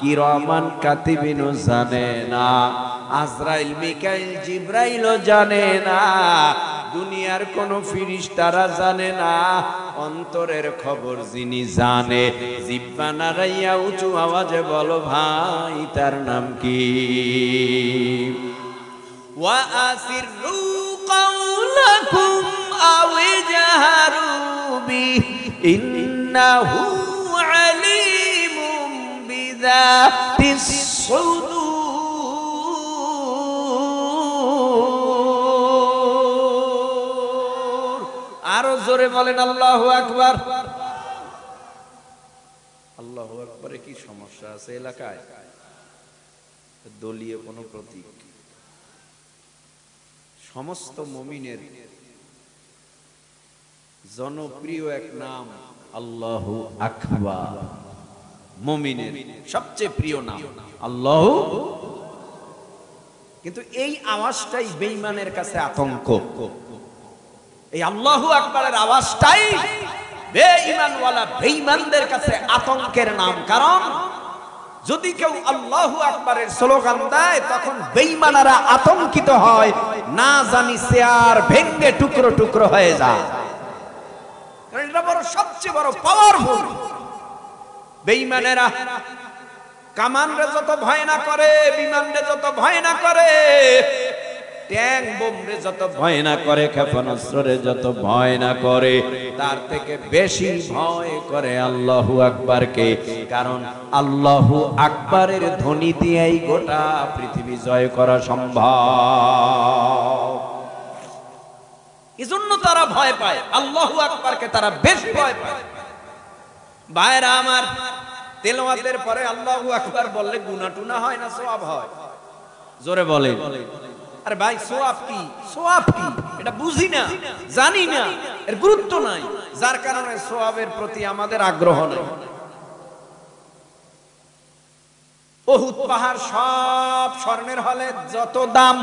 A: কিরামান কাতিবিনও জানে না। আজরাইল মিকাইল জিব্রাইলও জানে না, দুনিয়ার কোন ফেরেশতারা জানে না, অন্তরের খবর যিনি জানে। জিহ্বা নাড়াইয়া উঁচু আওয়াজে বলো ভাই তার নাম কি? ওয়া আসিররু কাওলাকুম আও জাহারু বিহি ইন্নাহু আলিমুম বিযাতিস সুদূর। আরো জোরে বলেন আল্লাহু আকবার। আল্লাহু আকবারে কি সমস্যা আছে এলাকায়? দলীয় কোন প্রতীক? সমস্ত মুমিনের জনপ্রিয় এক নাম আল্লাহু আকবার, মুমিনের সবচেয়ে প্রিয় নাম আল্লাহু। কিন্তু এই আওয়াজটাই বেঈমানের কাছে আতঙ্ক। এই আল্লাহু আকবারের আওয়াজটাই বেঈমানওয়ালা বেঈমানদের কাছে আতঙ্কের নাম। কারণ যদি কেউ আল্লাহু আকবারের স্লোগান দেয় তখন বেঈমানেরা আতঙ্কিত হয়, না জানি চেয়ার ভেঙে টুকরো টুকরো হয়ে যায়। কারণ এটা বড় সবচেয়ে বড় পাওয়ারফুল। বেঈমানেরা কামানরে যত ভয় না করে, বিমানরে যত ভয় না করে, ট্যাঙ্ক বোমরে যত ভয় না করে, ক্ষেপণাস্ত্রে যত ভয় না করে, তার থেকে বেশি ভয় করে আল্লাহু আকবারকে। কারণ আল্লাহু আকবারের ধ্বনি দিয়েই গোটা পৃথিবী জয় করা সম্ভব। এজন্য তারা ভয় পায়, আল্লাহু আকবারকে তারা বেশি ভয় পায়। ভাইরা আমার, তেলাওয়াতের পরে আল্লাহু আকবার বললে গুনাহ টুনা হয় না সওয়াব হয়? জোরে বলেন। আরে ভাই সওয়াব কি? সওয়াব কি এটা বুঝি না, জানি না, এর গুরুত্ব নাই, যার কারণে সওয়াবের প্রতি আমাদের আগ্রহ নেই। উহুদ পাহাড় সব স্বর্ণের হলে যত দাম,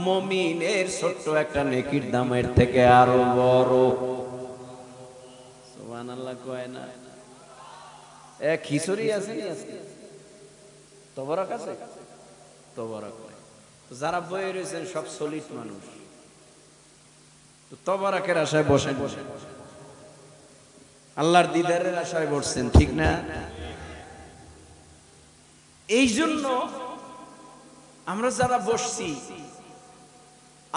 A: মুমিনের ছোট্ট একটা নেকির দামের থেকে আরো বড়। সুবহানাল্লাহ কয় না? এক খিচুড়ি আছে নি আজকে? তবরক আছে? তবরক নাই। যারা বয়ে রয়েছেন সব সলিড মানুষ, তবরকের আশায় বসে বসে আল্লাহর দিদারের আশায় বসছেন, ঠিক না? এই জন্য আমরা যারা বসছি,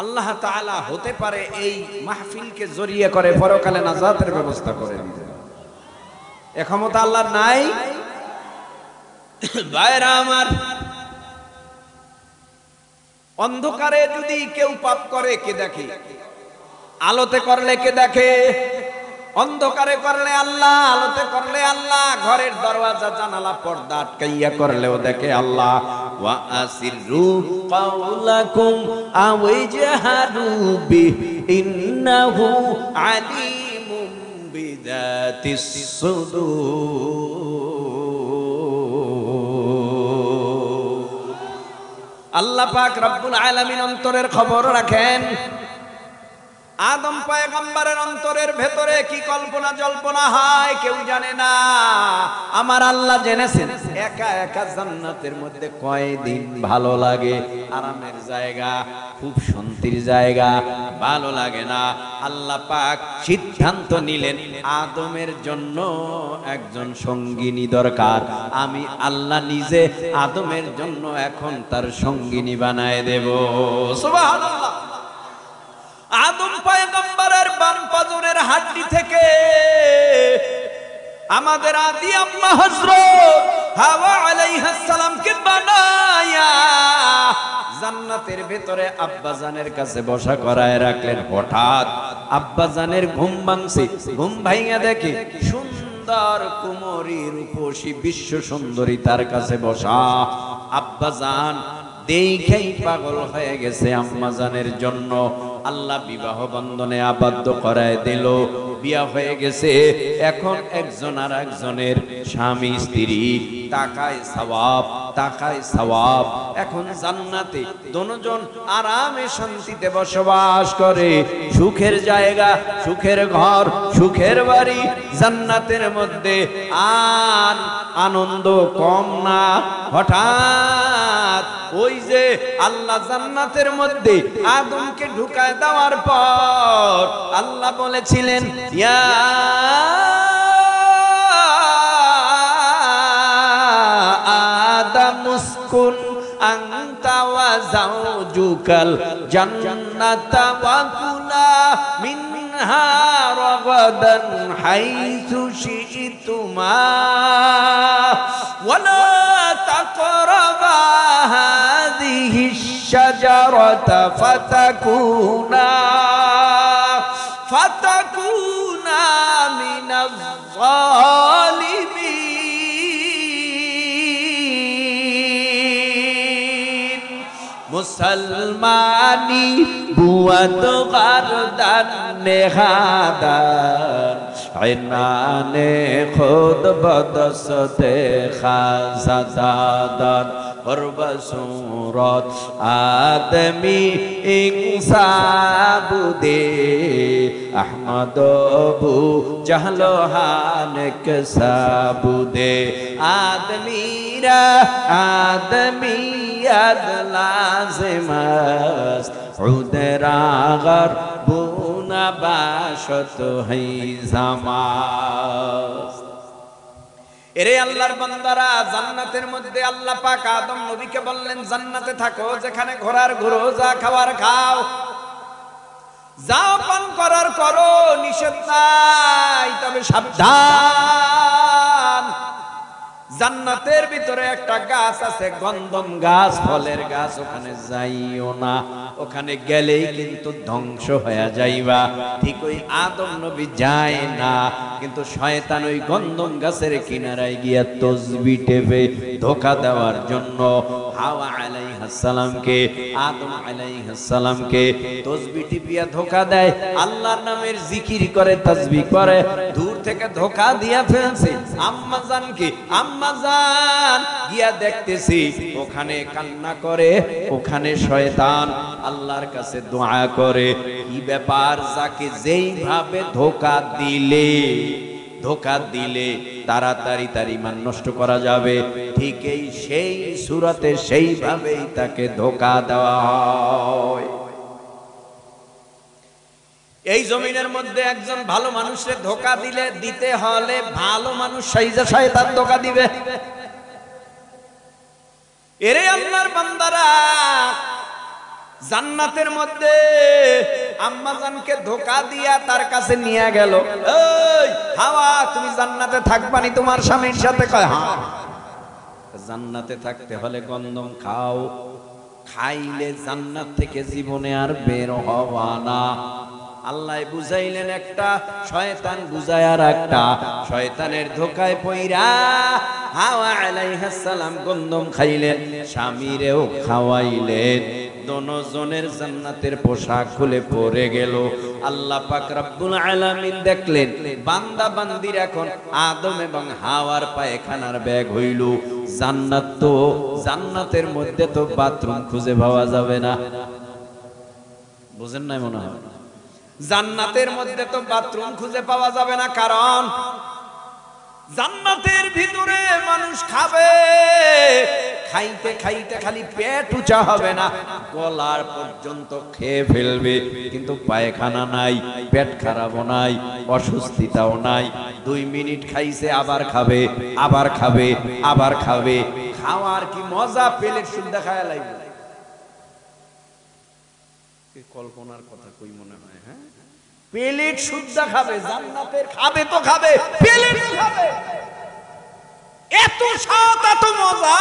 A: আল্লাহ তাআলা হতে পারে এই মাহফিলকে জড়িয়ে করে পরকালে নাজাতের ব্যবস্থা করে দিবেন। এ ক্ষমতা আল্লাহর নাই? ভাইরা আমার, অন্ধকারে যদি কেউ পাপ করে কে দেখে? আলোতে করলে কে দেখে? অন্ধকারে করলে আল্লাহ, আলোতে করলে আল্লাহ, ঘরের দরওয়াজা জানালা পর্দা আটকাইয়া করলেও দেখে আল্লাহ। ওয়া আসিররু কাওলাকুম আও জাহারু বিহি ইন্নাহু আলিমুম বিযাতিস সুদূর। আল্লাহ পাক রব্বুল আলামিন অন্তরের খবর রাখেন। আদম পয়গম্বরের অন্তরের ভেতরে কি কল্পনা জল্পনা হয় কেউ জানে না, আমার আল্লাহ জেনেছেন। একা একা জান্নাতের মধ্যে কয়দিন ভালো লাগে, আরামের জায়গা, খুব শান্তির জায়গা, ভালো লাগে না। আল্লাহ পাক সিদ্ধান্ত নিলেন আদমের জন্য একজন সঙ্গিনী দরকার। আমি আল্লাহ নিজে আদমের জন্য এখন তার সঙ্গিনী বানায় দেব। সুবহানাল্লাহ। আদম পয়গম্বরের বাম পাজরের হাড্ডি থেকে আমাদের আদি আম্মা হযরত হাওয়া আলাইহিস সালামকে বানায়া জান্নাতের ভেতরে আব্বাজানের কাছে বসা করায় রাখলেন। হঠাৎ আব্বাজানের ঘুম ভাঙছে, ঘুম ভাঙা দেখে সুন্দর কুমারী রূপসী বিশ্ব সুন্দরী তার কাছে বসা। আব্বাজান দেখেই পাগল হয়ে গেছে আম্মাজানের জন্য। আল্লাহ বিবাহ বন্ধনে আবদ্ধ করায় দিল, বিয়া হয়ে গেছে। এখন একজন আর একজনের স্বামী স্ত্রী, টাকায় সওয়াব, তাকায় সওয়াব। এখন জান্নাতে দুজন আরামে শান্তিতে বসবাস করে, সুখের জায়গা, সুখের ঘর, সুখের বাড়ি জান্নাতের মধ্যে। আর আনন্দ কম না। হঠাৎ ওই যে আল্লাহ জান্নাতের মধ্যে আদমকে ঢুকায় দেওয়ার পর আল্লাহ বলেছিলেন, ইয়া আদম উসকুন আনতা ওয়া যাওজুকাল জান্নাতা ওয়া কুলা মিনহা রাগাদান হাইসু শি'তুমা ওয়া লা তাকরাবা হাযিহি শাজারাতা ফাতাকুনা মিনাজ জালিমিন। মুসলমানি বুয়াত গারদান নেহাদান ইনানে খুদ বদসতে খাজাদান হরবসুরত আদমি ইনসাবুদে আহমদ বু জাহলোহানক সাবুদে আদমিরা আদমিয়াত লাজিমাস উদরাগর বুনা বাশত হাইজামাস। এরে আল্লাহর বান্দারা, জান্নাতের মধ্যে আল্লাহ পাক আদম নবীকে বললেন, জান্নাতে থাকো, যেখানে ঘোরার ঘোরো, যা খাওয়ার খাও, যা পান করার করো, নিষেধ নাই, তবে সাবধান। জান্নাতের ভিতরে একটা গাছ আছে, গন্ধম গাছ, ফলের গাছ, ওখানে যাইও না। ওখানে গেলেই কিন্তু ধ্বংস হয়ে যাইবা। ঠিক ওই আদম নবী যায় না, কিন্তু শয়তান ওই গন্ধম গাছের কিনারায় গিয়া তসবিহ টেপে ধোঁকা দেওয়ার জন্য হাওয়া আলাইহিস সালামকে, আদম আলাইহিস সালামকে তসবিহ টিপিয়া ধোঁকা দেয়। আল্লাহর নামের জিকির করে, তাসবিহ করে, দূর থেকে ধোঁকা দিয়া ফেলছে আম্মা জানকে। আম্মা জান গিয়া দেখতেছি ওখানে কান্না করে, ওখানে শয়তান আল্লাহর কাছে দোয়া করে। কি ব্যাপার? যাকে যেইভাবে ধোঁকা দিলে তাড়াতাড়ি তার ঈমান নষ্ট করা যাবে, ঠিক সেই সূরাতে সেইভাবেই তাকে ধোঁকা দেওয়া হয়। এই জমিনের মধ্যে একজন ভালো মানুষের ধোঁকা দিতে হলে ভালো মানুষ সাইজা শয়তান ধোঁকা দিবে। এরে আল্লাহর বান্দারা, জান্নাতের মধ্যে আম্মা জানকে ধোঁকা দিয়া তার কাছে নিয়ে গেল। এই হাওয়া, তুমি জান্নাতে থাকবানি তোমার স্বামীর সাথে? কয় হ্যাঁ। জান্নাতে থাকতে হলে গন্ধম খাও, খাইলে জান্নাত থেকে জীবনে আর বের হওয়া না। আল্লাহ বুঝাইলেন একটা, শয়তান বুঝায় আর একটা। শয়তানের ধোঁকায় পইরা হাওয়া আলাইহিস সালাম গন্ধম খাইলেন, স্বামীরেও খাওয়াইলেন। দুজনের জান্নাতের পোশাক খুলে পড়ে গেল। আল্লাহ পাক রব্বুল আলামিন দেখলেন বান্দা বান্দির এখন আদম এবং হাওয়ার পায়খানার ব্যাগ হইল। জান্নাতের মধ্যে তো বাথরুম খুঁজে পাওয়া যাবে না। বুঝেন নাই মনে হয়? জান্নাতের মধ্যে তো বাথরুম খুঁজে পাওয়া যাবে না, কারণ জান্নাতের ভিতরে মানুষ খাবে, খাইতে খাইতে খালি পেট উঁচা হবে না, গলার পর্যন্ত খেয়ে ফেলবে, কিন্তু পায়খানা নাই, পেট খারাপও নাই, অসুস্থতাও নাই। 2 মিনিট খাইছে, আবার খাবে, আবার খাবে, আবার খাবে। খাওয়ার কি মজা! প্লেট শুদ্ধ খায়া লাগবে। কল্পনার কথা কই মনে হয়? হ্যাঁ, প্লেট শুদ্ধ খাবে। জান্নাতের খাবে তো খাবে, প্লেট খাবে। এত স্বাদ, এত মজা,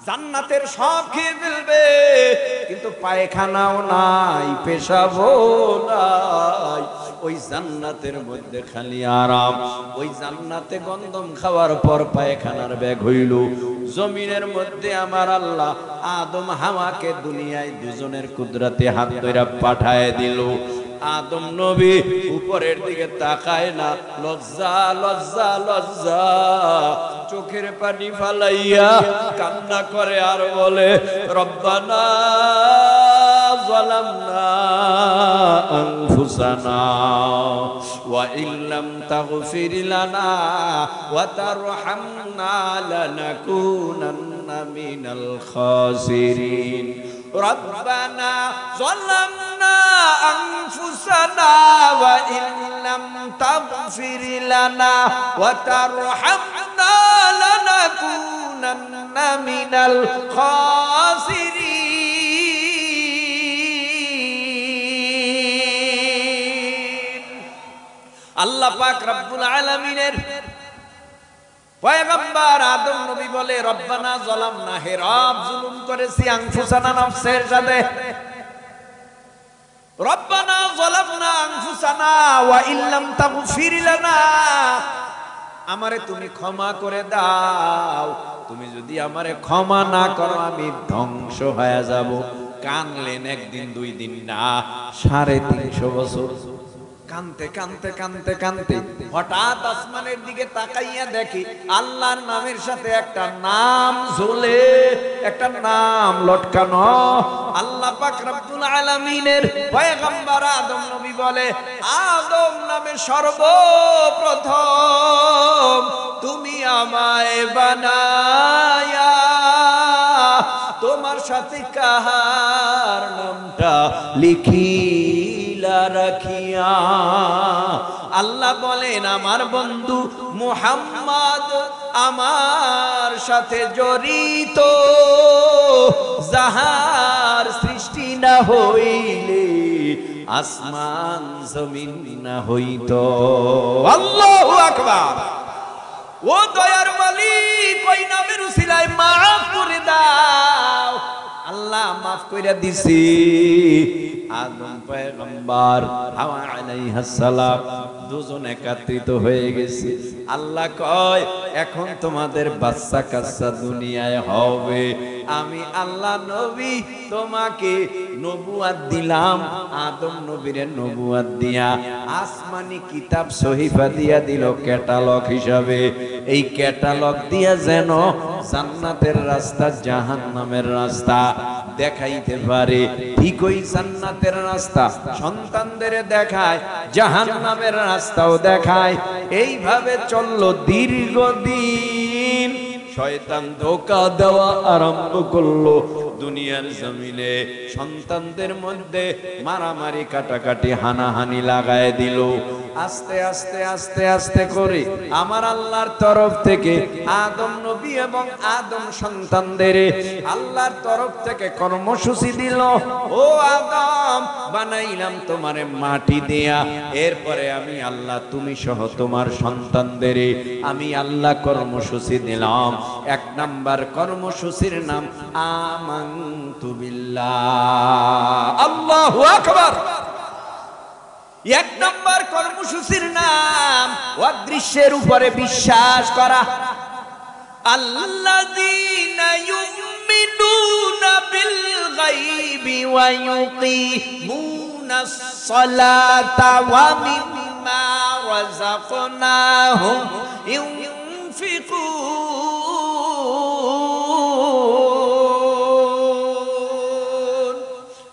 A: জান্নাতের সব খেয়ে ফেলবে, কিন্তু পায়খানাও নাই, পেশাবও নাই। ওই জান্নাতের মধ্যে খালি আরাম। ওই জান্নাতে গন্ধম খাওয়ার পর পায়খানার ব্যাগ হইল। জমিনের মধ্যে আমার আল্লাহ আদম হাওয়াকে দুনিয়ায় দুজনের কুদরতে হাত ধইরা পাঠায় দিল। আদম নবী উপরের দিকে তাকায় না, লজ্জা লজ্জা লজ্জা, চোখের পানি ফালাইয়া কান্না করে আর বলে রব্বানা যালামনা আনফুসানা ওয়া ইল্লাম তাগফির লানা ওয়া তারহামনা লানাকুনান্না মিনাল খাসিরিন রব্বানা যালামনা আনফুসানা ওয়া ইল্লাম তাগফির লানা ওয়া তারহামনা লানাকুনান্না মিনাল খাসিরিন। আল্লাহ পাক রব্বুল আলামিনের পয়গম্বর আদম নবী বলে রব্বানা যালামনা, হে রব জুলুম করেছি আনফুসানা, নফসের সাথে। রব্বানা যালামনা আনফুসানা ওয়া ইল্লাম তাগফির লানা, আমারে তুমি ক্ষমা করে দাও, তুমি যদি আমারে ক্ষমা না করো আমি ধ্বংস হয়ে যাব। কানলেন একদিন দুই দিন না, 350 বছর কানতে কানতে কানতে কানতে হঠাৎ আসমানের দিকে তাকাইয়া দেখি আল্লাহর নামের সাথে একটা নাম ঝুলে, একটা নাম লটকানো। আল্লাহ পাক রব্বুল আলামিনের পয়গম্বর আদম নবী বলে আদম নামে সর্বপ্রথম তুমি আমায় বানায়া তোমার সাথে কাহার নামটা লিখিলা রাখিয়া। আল্লাহ বলেন আমার বন্ধু মুহাম্মদ আমার সাথে জড়িত, যাহার সৃষ্টি না হইলে আসমান জমিন না হইত। আল্লাহু আকবার। ও দয়ার মালিক, ওই নামের উসিলায় মাফ করে দাও। আল্লাহ মাফ কইরা দিছি। আদম পয়গম্বর হাওয়া আলাইহিস সালাম দুজন একত্রিত হয়ে গেছে। আল্লাহ কয় এখন তোমাদের বাচ্চা কাচ্চা দুনিয়ায় হবে, আমি আল্লাহ নবী তোমাকে নবুয়াত দিলাম। আদম নবীরে নবুয়াত দিয়া আসমানি কিতাব সহিফা দিয়া দিল ক্যাটালগ হিসাবে। এই ক্যাটালগ দিয়া যেন জান্নাতের রাস্তা জাহান্নামের রাস্তা দেখাইতে পারে। ঠিক ওই জান্নাতের রাস্তা সন্তানদের দেখায়, জাহান্নামের রাস্তাও দেখায়। এইভাবে চললো দীর্ঘদিন। শয়তান ধোঁকা দেওয়া আরম্ভ করলো দুনিয়ার জমিনে। সন্তানদের মধ্যে মারামারি কাটাকাটি হানাহানি লাগায় দিল। আস্তে আস্তে আস্তে আস্তে করে আমার আল্লাহর তরফ থেকে আদম নবী এবং আদম সন্তানদের আল্লাহর তরফ থেকে কর্মসূচি দিল। ও আদম, বানাইলাম তোমারে মাটি দেয়া, এরপরে আমি আল্লাহ তুমি সহ তোমার সন্তানদের আমি আল্লাহ কর্মসূচি দিলাম। 1 নাম্বার কর্মসূচির নাম আমানতু বিল্লাহ। আল্লাহু আকবার। 1 নাম্বার কর্মসূচির নাম অদৃশ্যের উপরে বিশ্বাস করা। আল্লাযীনা ইউমিনুনা বিল গায়বি ওয়া ইউকিমুনাস সালাতা ওয়া মিম্মা রাযাকনাহুম ইউনফিকুন।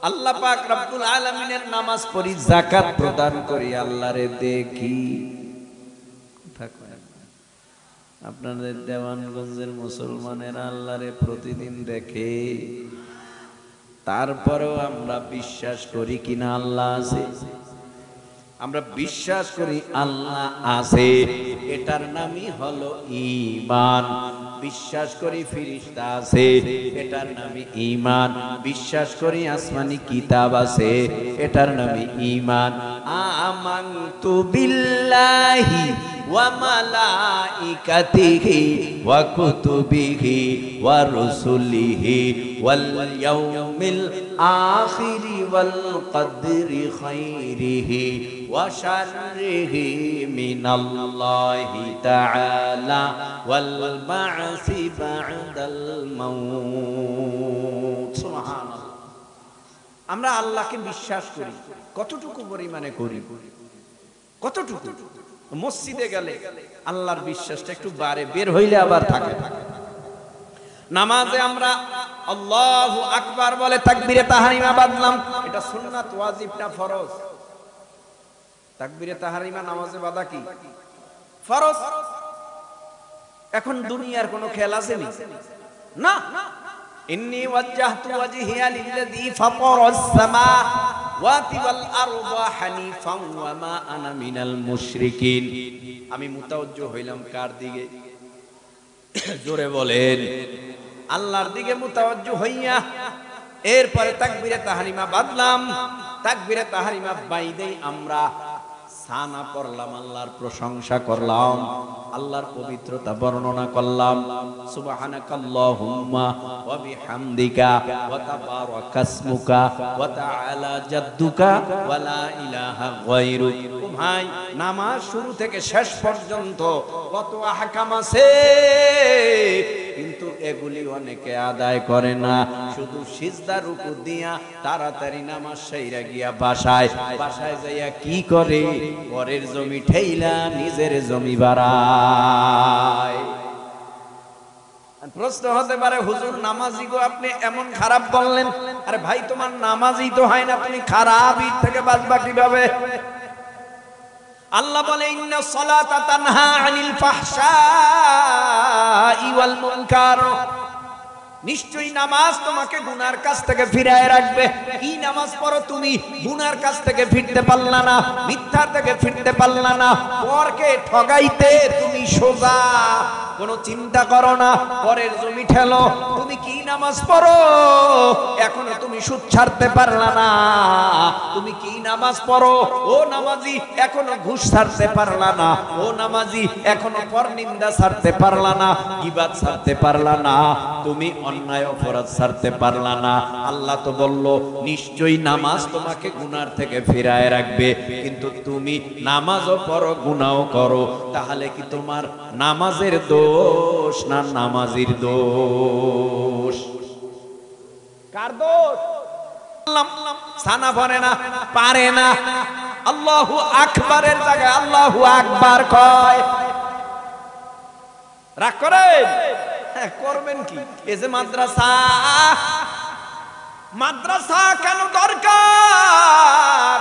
A: আল্লাহ পাক রব্বুল আলামিনের নামাজ পড়ি, যাকাত প্রদান করি, আল্লাহরে দেখি। আপনাদের দেওয়ানগঞ্জের মুসলমানেরা আল্লাহরে প্রতিদিন দেখে। তারপরেও আমরা বিশ্বাস করি কিনা আল্লাহ আছে? আমরা বিশ্বাস করি আল্লাহ আছে, এটার নামই হলো ঈমান। বিশ্বাস করি ফেরেশতা আছে, এটার নামই ঈমান। বিশ্বাস করি আসমানি কিতাব আছে, এটার নামই ঈমান। আমানতু বিল্লাহি ওয়া মালাইকাতিহি ওয়া কুতুবিহি ওয়া রুসুলিহি ওয়াল ইয়াউমিল আখিরি ওয়াল কদরি খাইরিহি ওয়া শাররিহি মিনাল্লাহি তাআলা ওয়াল বা'সি বা'দাল মাউত। সুবহানাল্লাহ। আমরা আল্লাহকে বিশ্বাস করি, কতটুকু পরিমাণে করি? কতটুকু? মসজিদে গেলে আল্লাহর বিশ্বাসটা একটু বাড়ে, বের হইলে আবার থাকে। নামাজে আমরা আল্লাহু আকবার বলে তাকবীরে তাহরিমা বাঁধলাম, এটা সুন্নাত ওয়াজিব না ফরজ? তাকবীরে তাহরিমা নামাজে বাঁধা কি ফরজ? এখন দুনিয়ার কোনো খেয়াল আছে না? ইন্নী ওয়াজ্জাহতু ওয়াজহিয়া লিল্লাযী ফাতারাস সামাওয়াতি ওয়াল আরদা হানিফান ওয়া মা আনা মিনাল মুশরিকিন। আমি মুতাওয়াজ্জিহ হইলাম কার দিকে? জোরে বলেন। আল্লাহর দিকে মুতাওয়াজ্জিহ হইয়া এরপরে তাকবীরে তাহরিমা বাঁধলাম। তাকবীরে তাহরিমা বাইদেই আমরা সানা পড়লাম, আল্লাহর প্রশংসা করলাম, আল্লাহর পবিত্রতা বর্ণনা করলাম। সুবহানাকাল্লাহুম্মা ওয়া বিহামদিকা ওয়া তাবারাকাসমুকা ওয়া তাআলা জাদ্দুকা ওয়া লা ইলাহা গায়রুক। ভাই, নামাজ শুরু থেকে শেষ পর্যন্ত কত আহকাম আছে, কিন্তু এগুলি অনেকে আদায় করে না। শুধু সিজদা রুকু দিয়া তাড়াতাড়ি নামাজ সাইরা গিয়া বাসায় যাইয়া কি করে? পরের জমি ঠেইলা নিজের জমি বাড়ায়। প্রশ্ন হতে পারে, হুজুর নামাজি গো আপনি এমন খারাপ বললেন। আরে ভাই, তোমার নামাজই তো হয় না, তুমি খারাপ ঈদ থেকে বাঁচবা কিভাবে? আল্লাহ বলে ইন্না সলাতা তানহা আনিল ফাহশাই ওয়াল মুনকার। নিশ্চয়ই নামাজ তোমাকে গুনার কাছ থেকে ফিরায় রাখবে। কি নামাজ পড়ো তুমি? গুনার কাছ থেকে ফিরতে পারলা না, মিথ্যা থেকে ফিরতে পারলা না, পরকে ঠগাইতে তুমি সোজা, কোনো চিন্তা করো না, পরের জমি ঠেলো। তুমি কি নামাজ পড়ো? এখনো তুমি সুদ ছাড়তে পারলা না। তুমি কি নামাজ পড়ো? ও নামাজি, এখনো ঘুষ ছাড়তে পারলা না। ও নামাজি, এখনো পরনিন্দা ছাড়তে পারলা না, গীবাত ছাড়তে পারলা না, তুমি অন্যায় অপরাধ ছাড়তে পারলা না। আল্লাহ তো বলল নিশ্চয়ই নামাজ তোমাকে গুনার থেকে ফিরায় রাখবে, কিন্তু তুমি নামাজও পড়ো, গুনাহও করো। তাহলে কি তোমার নামাজের দোষ না নামাজির দোষ? কার দোষ? সানা পড়ে না, পারে না। আল্লাহু আকবারের জায়গায় আল্লাহু আকবার কয়। রাগ করেন? করবেন কি? এই যে মাদ্রাসা কেন দরকার?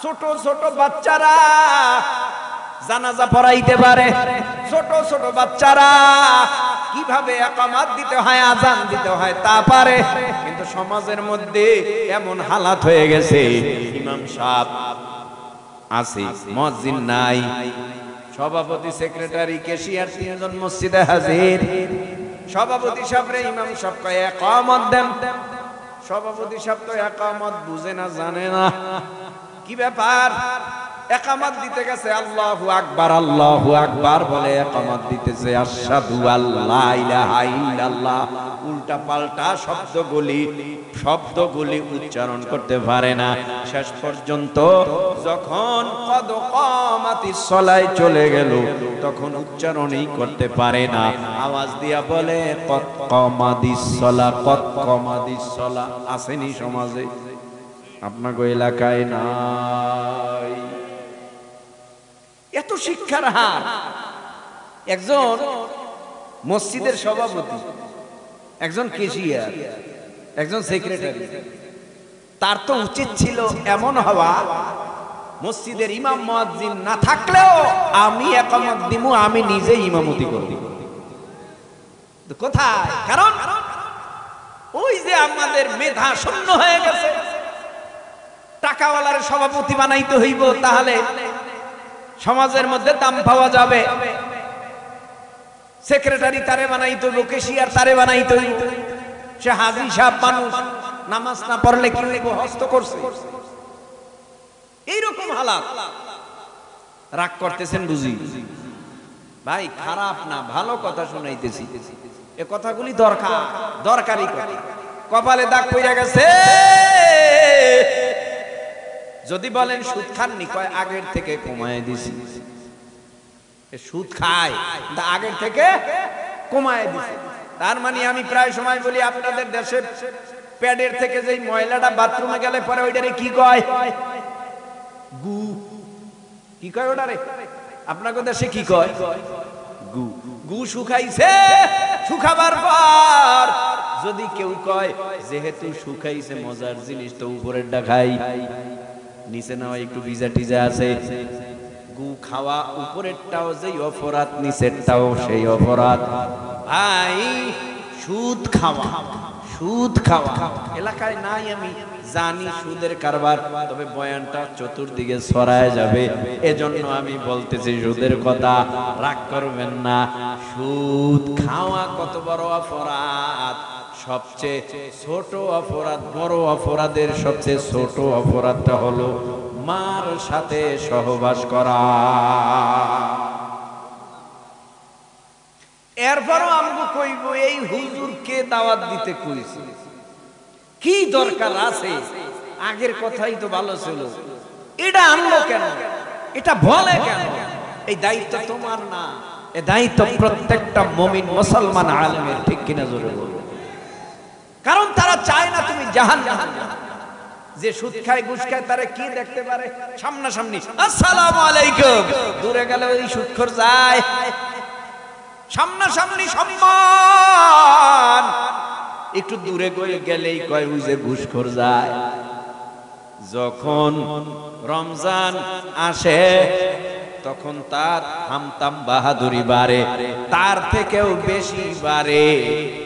A: ছোট ছোট বাচ্চারা জানাজা পড়াইতে পারে, ছোট ছোট বাচ্চারা কিভাবে ইকামত দিতে হয়, আযান দিতে হয় তা পারে। কিন্তু সমাজের মধ্যে এমন হালাত হয়ে গেছে, ইমাম সাহেব আছে, মুয়াজ্জিন নাই, সভাপতি, সেক্রেটারি, ক্যাশিয়ার তিনজন মসজিদে হাজির। সভাপতি সাহেবরে ইমাম সাহেব কয় ইকামত দেন। সভাপতি সাহেব তো ইকামত বুঝে না, জানে না। কি ব্যাপার? ইকামত দিতে গেছে, আল্লাহু আকবার আল্লাহু আকবার বলে ইকামত দিতেছে, আশহাদু আল্লা ইলাহা ইল্লাল্লাহ। উল্টা পাল্টা শব্দগুলি উচ্চারণ করতে পারে না। শেষ পর্যন্ত যখন কদ কামাতিস সালায় চলে গেল, তখন উচ্চারণই করতে পারে না। আওয়াজ দিয়া বলে কদ কামাতিস সালাহ, কদ কামাতিস সালাহ। আসেনি সমাজে? আপনাদের এলাকায় নাই? এত শিক্ষার হার। একজন মসজিদের সভাপতি, একজন ক্যাশিয়ার, একজন সেক্রেটারি, তার তো উচিত ছিল এমন হওয়া, মসজিদের ইমাম মুয়াজ্জিন না থাকলেও আমি ইকামত দিমু, আমি নিজে ইমামতি করব। কোথায়? কারণ ওই যে আমাদের মেধা শূন্য হয়ে গেছে। টাকাওয়ালার সভাপতি বানাইতে হইব, তাহলে সমাজের মধ্যে দাম পাওয়া যাবে। সেক্রেটারি তারে বানাইতে হইব, ক্যাশিয়ার তারে বানাইতে হইব। সে হাজী সাহেব মানুষ, নামাজ না পড়লে কি হইব? হস্ত করছে। এইরকম হালাত। রাগ করতেছেন বুঝি? ভাই খারাপ না, ভালো কথা শুনাইতেছি। এ কথাগুলি দরকারি কথা। কপালে দাগ পড়ে গেছে। যদি বলেন সুদ খাননি, কয় আগের থেকে কমায় দিছি। সুদ খায়, আগের থেকে কমায় দিছি। তার মানে আমি প্রায় সময় বলি, আপনাদের দেশে প্যাডের থেকে যেই ময়লাটা বাথরুমে গেলে পরে ওইটারে কি কয়? গু। কি কয় ওটারে? আপনার কথা সে কি কয় গু গু শুকাইছে শুকাবার পর যদি কেউ কয় যেহেতু শুকাইছে মজার জিনিস তো উপরেরটা খাই নিচে না একটু ভিজা টিজা আছে গু খাওয়া উপরেরটাও যেই অপরাধ নিচেরটাও সেই অপরাধ ভাই সুদ খাওয়া এলাকায় নাই আমি জানি সুদের কারবার তবে বয়ানটা চতুর্দিকে ছড়ায় যাবে এজন্য আমি বলতেছি সুদের কথা রাগ করবেন না সুদ খাওয়া কত বড় অপরাধ সবচেয়ে ছোট অপরাধ বড় অপরাধের সবচেয়ে ছোট অপরাধটা হলো মার সাথে সহবাস করা এরপরও আমগো কইব এই হুজুরকে দাওয়াত দিতে কইছি কি দরকার আছে আগের কথাই তো ভালো ছিল এটা আনলো কেন এটা বলে কেন এই দায়িত্ব তোমার না এই দায়িত্ব প্রত্যেকটা মুমিন মুসলমান আলেমের ঠিক কিনা জোরে বলো কারণ তারা চায় না তুমি জাহান্নামে যাও যে সুদ খায় ঘুষ খায় তারা কি দেখতে পারে সামনাসামনি আসসালামু আলাইকুম দূরে গেলে ওই সুদখোর যায় সামনাসামনি সম্মান একটু দূরে গেলেই কয় ওই যে ঘুষখোর যায় যখন রমজান আসে তখন তার হামতাম বাহাদুরি বাড়ে তার থেকেও বেশি বাড়ে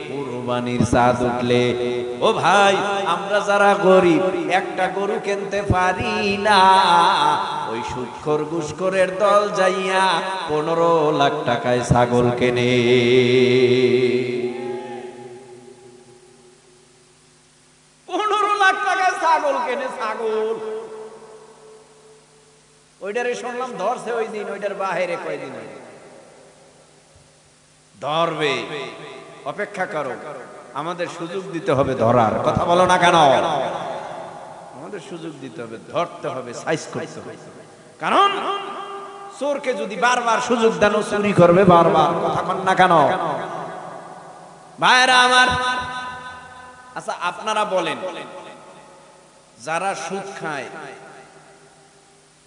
A: কুরবানির চাঁদ উঠলে ও ভাই আমরা যারা গরিব একটা গরু কিনতে পারি না ওই সুদখোর ঘুষখোরের দল যাইয়া 15 লাখ টাকায় ছাগল কেনে 15 লাখ টাকায় ছাগল কেনে ছাগল ওইটারে শুনলাম ধরছে ওই দিন ওইটার বাহিরে কয়দিন ধরবে অপেক্ষা করো আমাদের সুযোগ দিতে হবে ধরার কথা বলো না কেন আমাদের সুযোগ দিতে হবে ধরতে হবে সাইজ করতে হবে কারণ চোরকে যদি বারবার সুযোগ দেন চুরি করবে বারবার কথা বল না কেন ভাইরা আমার আচ্ছা আপনারা বলেন যারা সুদ খায়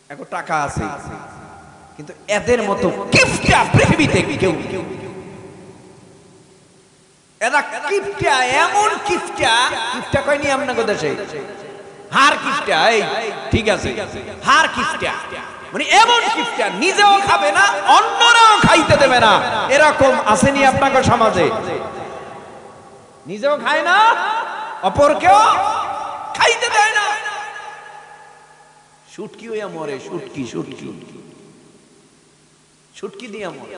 A: এখন টাকা আছে কিন্তু এদের মতো কিফটা পৃথিবীতে কেউ এরা কিফটা এমন কিফটা কয়নি আপনাদের দেশে হার কিফটা এই ঠিক আছে হার কিফটা মানে এমন কিফটা নিজেও খাবে না অন্যরাও খাইতে দেবে না এরকম আসেনি আপনাদের সমাজে নিজেও খায় না অপরকেও খাইতে দেয় না শুটকি হইয়া মরে শুটকি দিয়া মরে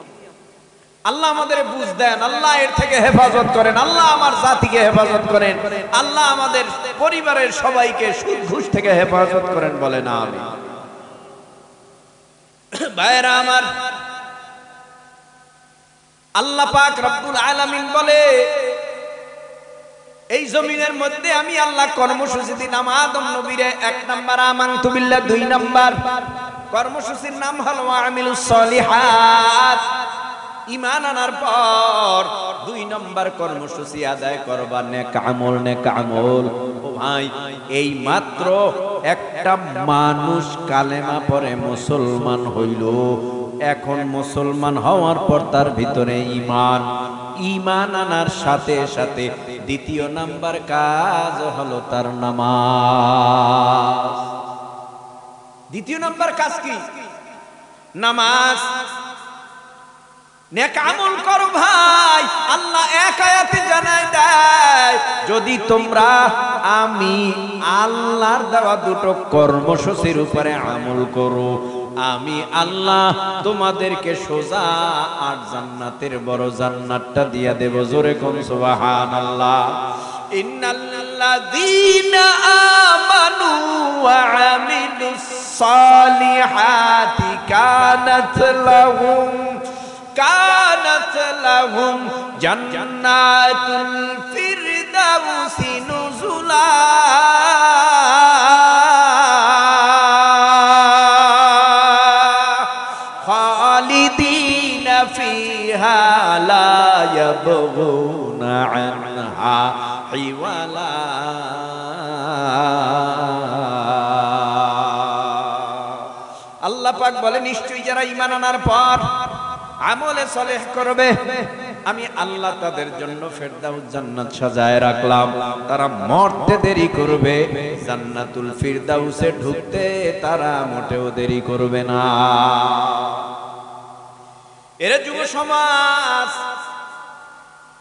A: আল্লাহ আমাদের বুঝ দেন আল্লাহ এর থেকে হেফাজত করেন আল্লাহ আমার জাতিকে হেফাজত করেন আল্লাহ আমাদের পরিবারের সবাইকে সুদ ঘুষ থেকে হেফাজত করেন বলেন আমিন ভাইরা আমার আল্লাহ পাক রব্বুল আলামিন বলে এই জমিনের মধ্যে আমি আল্লাহ কর্মসূচি দিলাম আদম নবীরে 1 নাম্বার আমানতু বিল্লাহ 2 নাম্বার কর্মসূচির নাম হলো আমিলুস সলিহাত ঈমান আনার পর 2 নাম্বার কর্মসূচি আদায় করবা নেক আমল ও ভাই এই মাত্র একটা মানুষ কালেমা পড়ে মুসলমান হইল এখন মুসলমান হওয়ার পর তার ভিতরে ঈমান আনার সাথে সাথে দ্বিতীয় নাম্বার কাজ হলো তার নামাজ দ্বিতীয় নাম্বার কাজ কি নামাজ নেক আমল করো ভাই আল্লাহ এক আয়াতে জানায় দেয় যদি তোমরা আমি আল্লাহর দেওয়া দুটো কর্মসূচির উপরে আমল করো আমি আল্লাহ তোমাদেরকে সোজা আর জান্নাতের বড় জান্নাতটা দিয়া দেব জোরে কোন সুবহানাল্লাহ ইন্নাল্লাযীনা আমানু ওয়া আমিলুস সালিহাতি কানাত লাহুম জান্নাতুল ফিরদাউসি নুজুলা খালিদিনা ফিহা লা ইয়াবগুনা আনহা হিওয়ালা আল্লাহ পাক বলে নিশ্চয়ই যারা ঈমান আনার পর আমলে সালেহ করবে আমি আল্লাহ তাদের জন্য ফেরদাউস জান্নাত সাজায় রাখলাম। তারা মরতে দেরি করবে, জান্নাতুল ফিরদাউসে ঢুকতে তারা মোটেও দেরি করবে না। এর যুব সমাজ,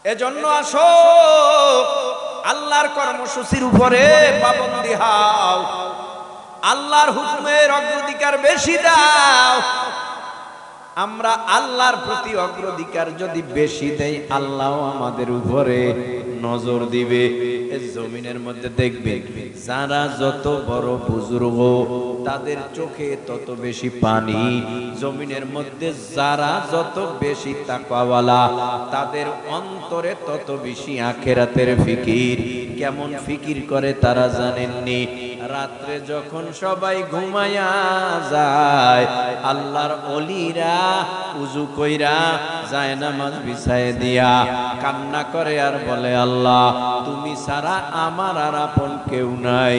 A: এজন্য আসো আল্লাহর কর্মসূচির উপরে পাবন্দী হও, আল্লাহর হুকুমের অগ্রাধিকার বেশি দাও। আমরা আল্লাহর প্রতি অগ্রাধিকার যদি বেশি দেই, আল্লাহ আমাদের উপরে নজর দিবে। এই জমিনের মধ্যে দেখবে যারা যত বড় বুজুর্গ তাদের চোখে তত বেশি পানি, জমিনের মধ্যে যারা যত বেশি তাকওয়াওয়ালা তাদের অন্তরে তত বেশি আখিরাতের ফিকির। কেমন ফিকির করে তারা জানেননি? রাত্রে যখন সবাই ঘুমায়া যায়, আল্লাহর ওলিরা উযু কইরা যায় নামাজ বিছায় দিয়া কান্না করে আর বলে, আল্লাহ তুমি ছাড়া আমার আর আপন কেউ নাই।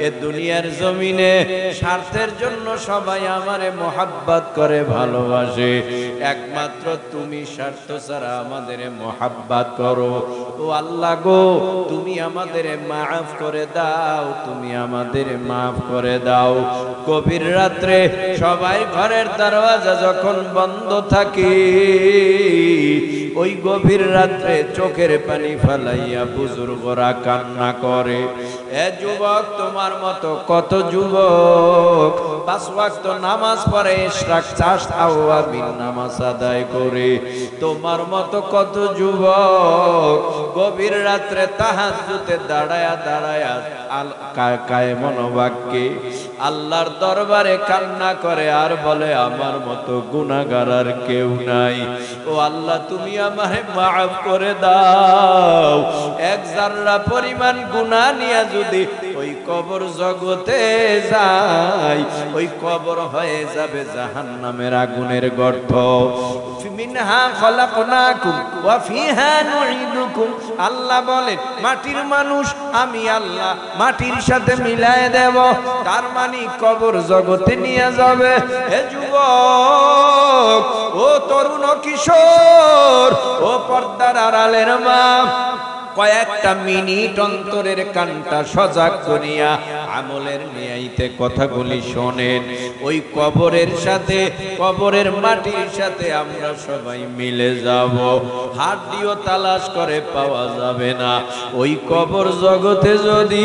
A: এ দুনিয়ার জমিনে স্বার্থের জন্য সবাই আমারে মোহাব্বত করে ভালোবাসে, একমাত্র তুমি স্বার্থ ছাড়া আমাদের মোহাব্বত করো। ও আল্লাহ গো, তুমি আমাদের মাফ করে দাও, তুমি আমাদের মাফ করে দাও। গভীর রাত্রে সবাই ঘরের দরওয়াজা যখন বন্ধ থাকে, ওই গভীর রাত্রে চোখের পানি ফেলাইয়া বুজুর্গরা কান্না করে। এ যুবক, তোমার মতো কত যুবক 5 ওয়াক্ত নামাজ পড়ে, ইশরাক চাষ আওয়াবিন নামাজ আদায় করে। তোমার মতো কত যুবক গভীর রাত্রে তাহাজ্জুদে দাঁড়ায়া দাঁড়ায়া কায়েমনবাক্যে আল্লাহর দরবারে কান্না করে আর বলে, আমার মতো গুনাহগার আর কেউ নাই। ও আল্লাহ, তুমি আমারে মাফ করে দাও। এক জাররা পরিমাণ গুনাহ নিয়ে যদি ওই কবর জগতে যাই, ওই কবর হয়ে যাবে জাহান্নামের আগুনের গর্ত। মিনহা খলাকনাকুম ওয়া ফিহা নুঈদুকুম। আল্লাহ বলেন, মাটির মানুষ আমি আল্লাহ মাটির সাথে মিলায়ে দেব। তার মানে কবর জগতে নিয়ে যাবে। হে যুবক, ও তরুণ কিশোর, ও পর্দার আড়ালের মা, কয়েকটা মিনিট অন্তরের কানটা সজাগ করিয়া আমলের নিয়াইতে কথাগুলি শোনেন। ওই কবরের সাথে, কবরের মাটির সাথে আমরা সবাই মিলে যাব। হাত দিয়েও তালাশ করে পাওয়া যাবে না। ওই কবর জগতে যদি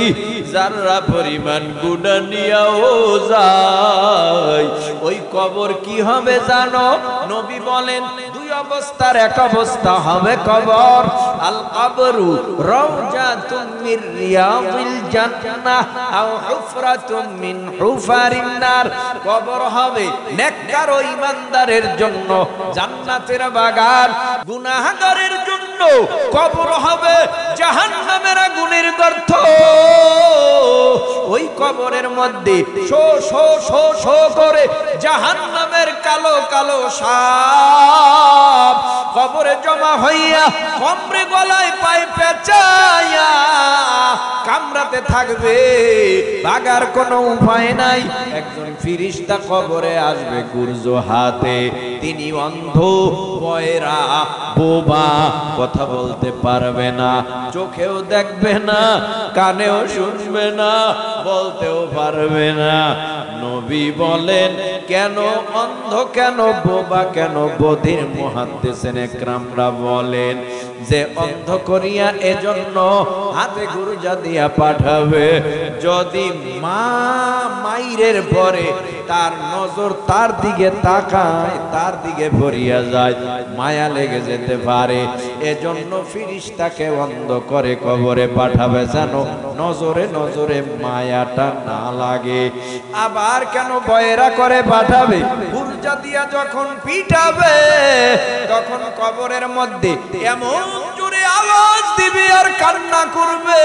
A: যারা পরিমাণ গুনাহ নিয়েও যায়, ওই কবর কি হবে জানো? নবী বলেন, দুই অবস্থার এক অবস্থা হবে কবর। আল কবরু রাউজাতুম মির রিয়াদিল জান্নাহ আও হুফরাতুম মিন হুফারিন নার। কবর হবে নেককার ও ঈমানদারের জন্য জান্নাতের বাগান, গুনাহগারের জন্য কবর হবে জাহান্নামের আগুনের গর্ত। ওই কবরের মধ্যে শো শো শো শো করে জাহান্নামের কালো কালো সাপ কবরে জমা হইয়া কমরে গলায় পায়ে পেঁচাইয়া কামড়াতে থাকবে, ভাগার কোনো উপায় নাই। একজন ফিরিস্তা কবরে আসবে গুরজ হাতে। তিনি অন্ধ, বয়রা, বোবা, কথা বলতে পারবে না, চোখেও দেখবে না, কানেও শুনবে না, বলতেও পারবে না। নবী বলেন, কেন অন্ধ, কেন বোবা, কেন বধির? মুহাদ্দিসিন ইকরামরা বলেন যে অন্ধ করিয়া এজন্য হাতে গুরজা দিয়া পাঠাবে, যদি মা মাইরের পরে তার নজর তার দিকে তাকায়, তার দিকে ভরিয়া যায়, মায়া লেগে যেতে পারে। এজন্য ফিরিস্তাকে অন্ধ করে কবরে পাঠাবে, যেন নজরে নজরে মায়াটা না লাগে। আবার কেন বয়রা করে পাঠাবে? গুরজা দিয়া যখন পিটাবে, তখন কবরের মধ্যে এমন জোরে আওয়াজ দিবে আর কান্না করবে,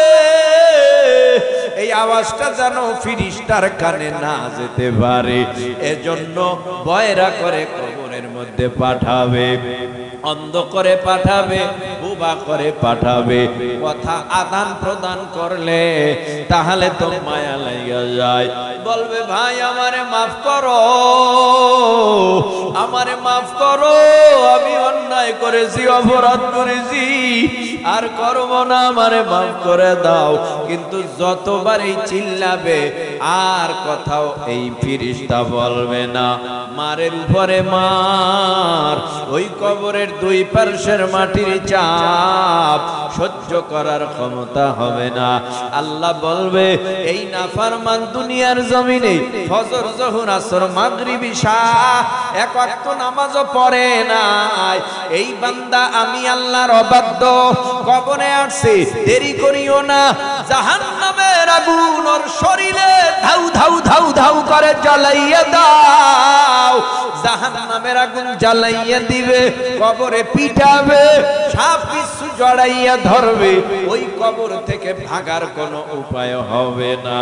A: এই আওয়াজটা যেন ফিরিস্তার কানে না যেতে পারে। এজন্য বয়রা করে কবরের মধ্যে পাঠাবে, অন্ধ করে পাঠাবে, বোবা করে পাঠাবে। কথা আদান প্রদান করলে তাহলে তো মায়া লেগে যায়। বলবে ভাই আমারে মাফ করো, আমারে মাফ করো, আমি অন্যায় করেছি, অপরাধ করেছি, আর করব না, আমারে মাফ করে দাও। কিন্তু যতবারই চিল্লাবে আর কথাও এই ফেরেশতা বলবে না। মারের উপরে মার, ওই কবরের দুই পার্শ্বের মাটির চাপ সহ্য করার ক্ষমতা হবে না। আল্লাহ বলবে এই নাফরমান দুনিয়ার জমিনে ফজর, যোহর, আসর, মাগরিব, ইশা এক ওয়াক্ত নামাজও পড়ে নাই, এই বান্দা আমি আল্লাহর অবাধ্য, কবরে আসছে, দেরি করিও না, জাহান্নামের আগুন ওর শরীরে ধাউ ধাউ ধাউ ধাউ করে জ্বালাইয়া দাও। জাহান্নামের আগুন জ্বালাইয়া দিবে, কবরে পিটাবে, সাপ বিচ্ছু জড়াইয়া ধরবে, ওই কবর থেকে ভাগার কোনো উপায় হবে না।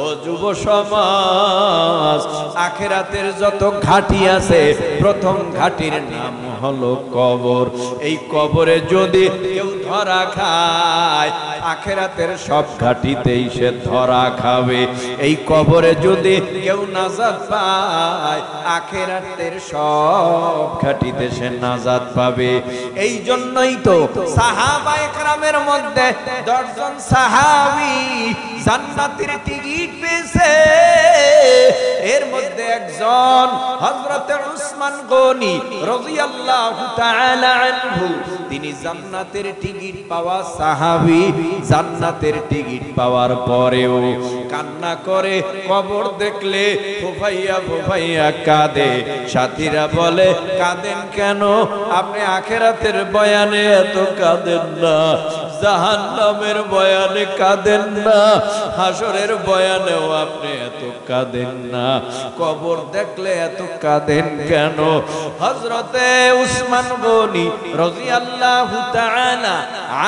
A: ও যুব সমাজ, আখিরাতের যত ঘাটি আছে, প্রথম ঘাটির নাম হলো কবর। এই কবরে যদি কেউ ধরা খায়, আখিরাতের সব ঘাটিতেই সে ধরা খাবে। এই কবরে যদি কেউ নাজাত পায়, আখিরাতের সব ঘাটিতে সে নাজাত পাবে। এই জন্যই তো সাহাবায়ে কেরামের মধ্যে 10 জন সাহাবী জান্নাতের টিকিট পেয়েছে। এর মধ্যে একজন হযরত উসমান গনি রাদিয়াল্লাহু তাআলা আনহু, তিনি জান্নাতের টিকিট পাওয়া সাহাবী। জান্নাতের টিকিট পাওয়ার পরেও কান্না করে, কবর দেখলে ফুফাইয়া ফুফাইয়া কাঁদে। সাথীরা বলে কাঁদেন কেন? আপনি আখিরাতের বয়ানে এত কাঁদেন না, জাহান্নামের বয়ানে কাঁদেন না, হাসরের বয়ানেও আপনি এত কাঁদেন না, কবর দেখলে এত কাঁদেন কেন? হযরতে উসমান গনি রাদিয়াল্লাহু তাআলা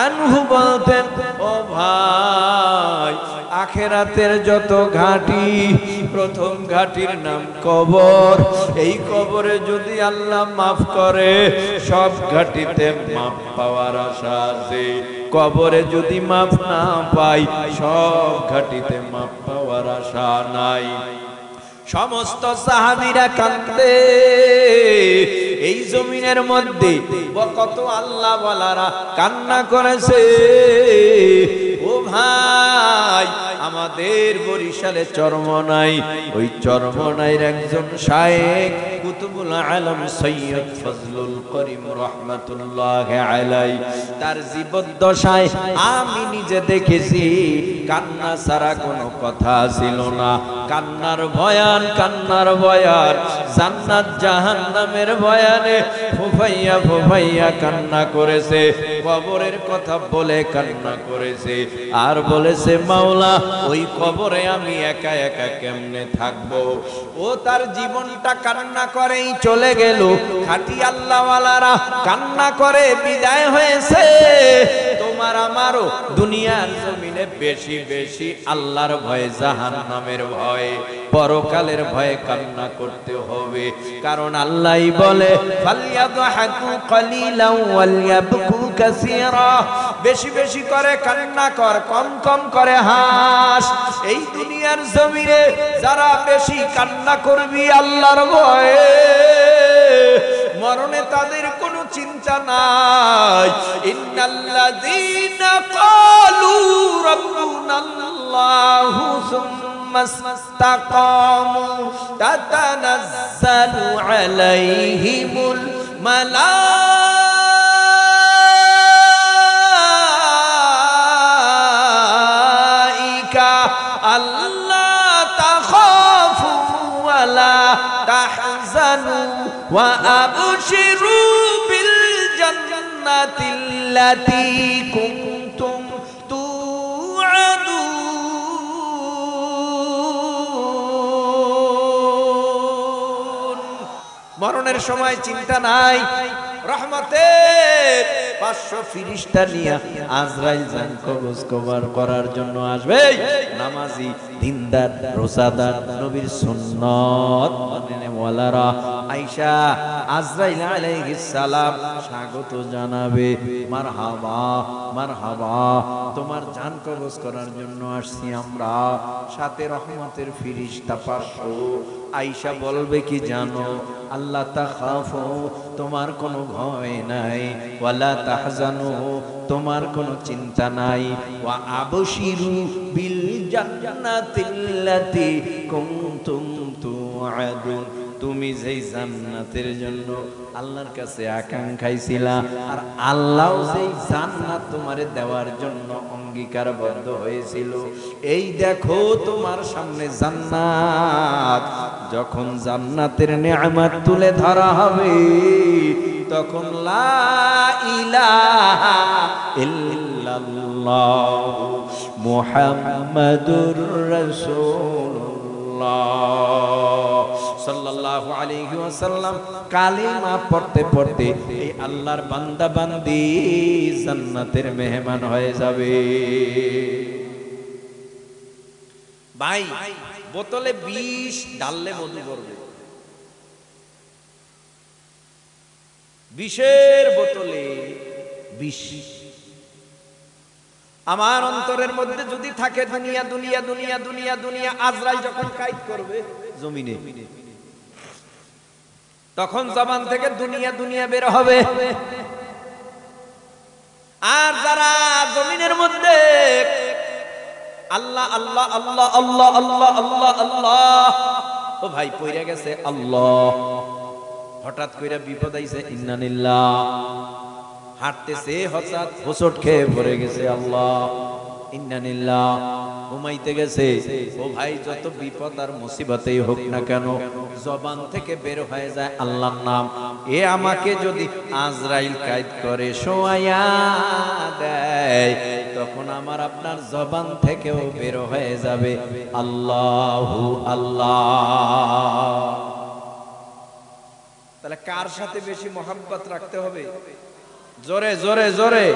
A: আনহু বলতেন, ও ভাই, আখিরাতের যত ঘাটি, প্রথম ঘাটির নাম কবর। এই কবরে যদি আল্লাহ মাফ করে, সব ঘাটিতে মাফ পাওয়ার আশা আছে। কবরে যদি মাফ না পাই, সব ঘাটিতে মাফ পাওয়ার আশা নাই। সমস্ত সাহাবীরা কাঁদে। এই জমিনের মধ্যে কত আল্লাহ ওয়ালারা কান্না করেছে। ও ভাই, আমাদের বরিশালে চরমনাই, ওই চরমনাইর একজন শায়েখ কুতুবুল আলম সৈয়দ ফজলুল করিম রহমাতুল্লাহি আলাইহি, তার জীবদ্দশায় আমি নিজে দেখেছি, কান্না ছাড়া কোনো কথা ছিল না। কান্নার বয়ান, কান্নার বয়ান, জান্নাত জাহান্নামের বয়ানে ফুফাইয়া ফুফাইয়া কান্না করেছে, কবরের কথা বলে কান্না করেছে, আর বলেছে মাওলা ওই কবরে আমি একা একা কেমনে থাকবো। ও তার জীবনটা কান্না করেই চলে গেল। খাঁটি আল্লাহওয়ালারা কান্না করে বিদায় হয়েছে। তোমার আমারও দুনিয়ার জমিনে বেশি বেশি আল্লাহর ভয়ে, জাহান্নামের ভয়ে, পরকালের ভয়ে কান্না করতে হবে। কারণ আল্লাহই বলে ফালইয়াদহাকু কালিলান ওয়ালইয়াবকু কাসীরা, বেশি বেশি করে কান্না কর, কম কম করে হাস। এই দুনিয়ার জমিনে যারা বেশি কান্না করবি আল্লাহর ভয়ে, মরণে তাদের কোনো চিন্তা নাই। ইন্নাল্লাযীনা ক্বালু রাব্বুনাল্লাহু সুম্মা ইসতাকামু তাতানাজ্জালু আলাইহিমুল মালাইকা আল্লা তাখাফু ওয়া লা তাহজানু ওয়া আবশিরু বিল জান্নাতিল্লাতী কুনতুম তুআদুন। মরণের সময় চিন্তা নাই। রহমতের 500 ফেরেশতা নিয়ে আজরাইল জান কবজ করার জন্য আসবে। নামাজি, দিনদার, রোজাদার, নবীর সুন্নাত মানেওয়ালারা আয়েশা আজরাইল আলাইহিস সালাম স্বাগত জানাবে, মারহাবা মারহাবা, তোমার জান কবজ করার জন্য আসছি আমরা, সাথে রহমতের ফিরিস্তা 500। আয়েশা বলবে কি জানো, আল্লাহ তাখাফু, তোমার কোনো ভয় নাই, ওয়ালা তাহজানু, তোমার কোনো চিন্তা নাই, ওয়া আবশিরু বিল জান্নাতিল্লাতি কুনতুম তুআদুন, তুমি যেই জান্নাতের জন্য আল্লাহর কাছে আকাঙ্ক্ষায় ছিলা, আর আল্লাহ যেই জান্নাত তোমারে দেওয়ার জন্য অঙ্গীকারবদ্ধ হয়েছিল, এই দেখো তোমার সামনে জান্নাত। যখন জান্নাতের নেয়ামত তুলে ধরা হবে, তখন লা ইলাহা ইল্লাল্লাহ মুহাম্মাদুর রাসূলুল্লাহ সাল্লাল্লাহু আলাইহি ওয়াসাল্লাম কালিমা পড়তে পড়তে এই আল্লাহর বান্দা বান্দি জান্নাতের মেহমান হয়ে যাবে। ভাই, বোতলে বিষ ঢাললে মধু করবে, বিষের বোতলে বিষ। আমার অন্তরের মধ্যে যদি থাকে দুনিয়া দুনিয়া দুনিয়া দুনিয়া দুনিয়া, আজরাইল যখন কায়েদ করবে জমিনে, তখন জবান থেকে দুনিয়া দুনিয়া বের হবে। আর যারা জমিনের মধ্যে আল্লাহ আল্লাহ আল্লাহ আল্লাহ আল্লাহ আল্লাহ আল্লাহ, ও ভাই পইরা গেছে আল্লাহ, হঠাৎ কইরা বিপদ আইছে ইন্নালিল্লাহ, হাঁটতেছে হঠাৎ হোঁচট খেয়ে পড়ে গেছে আল্লাহ ইন্নালিল্লাহ, ঘুমাইতে গেছে, ও ভাই যত বিপদ আর মুসিবতেই হোক না কেন, জবান থেকে বের হয়ে যায় আল্লাহর নাম। এ আমাকে যদি আজরাইল কায়েদ করে শোয়ায়া দেয়, তখন আমার আপনার জবান থেকেও বের হয়ে যাবে আল্লাহু আল্লাহ। তাহলে কার সাথে বেশি মহব্বত রাখতে হবে? জোরে জোরে জোরে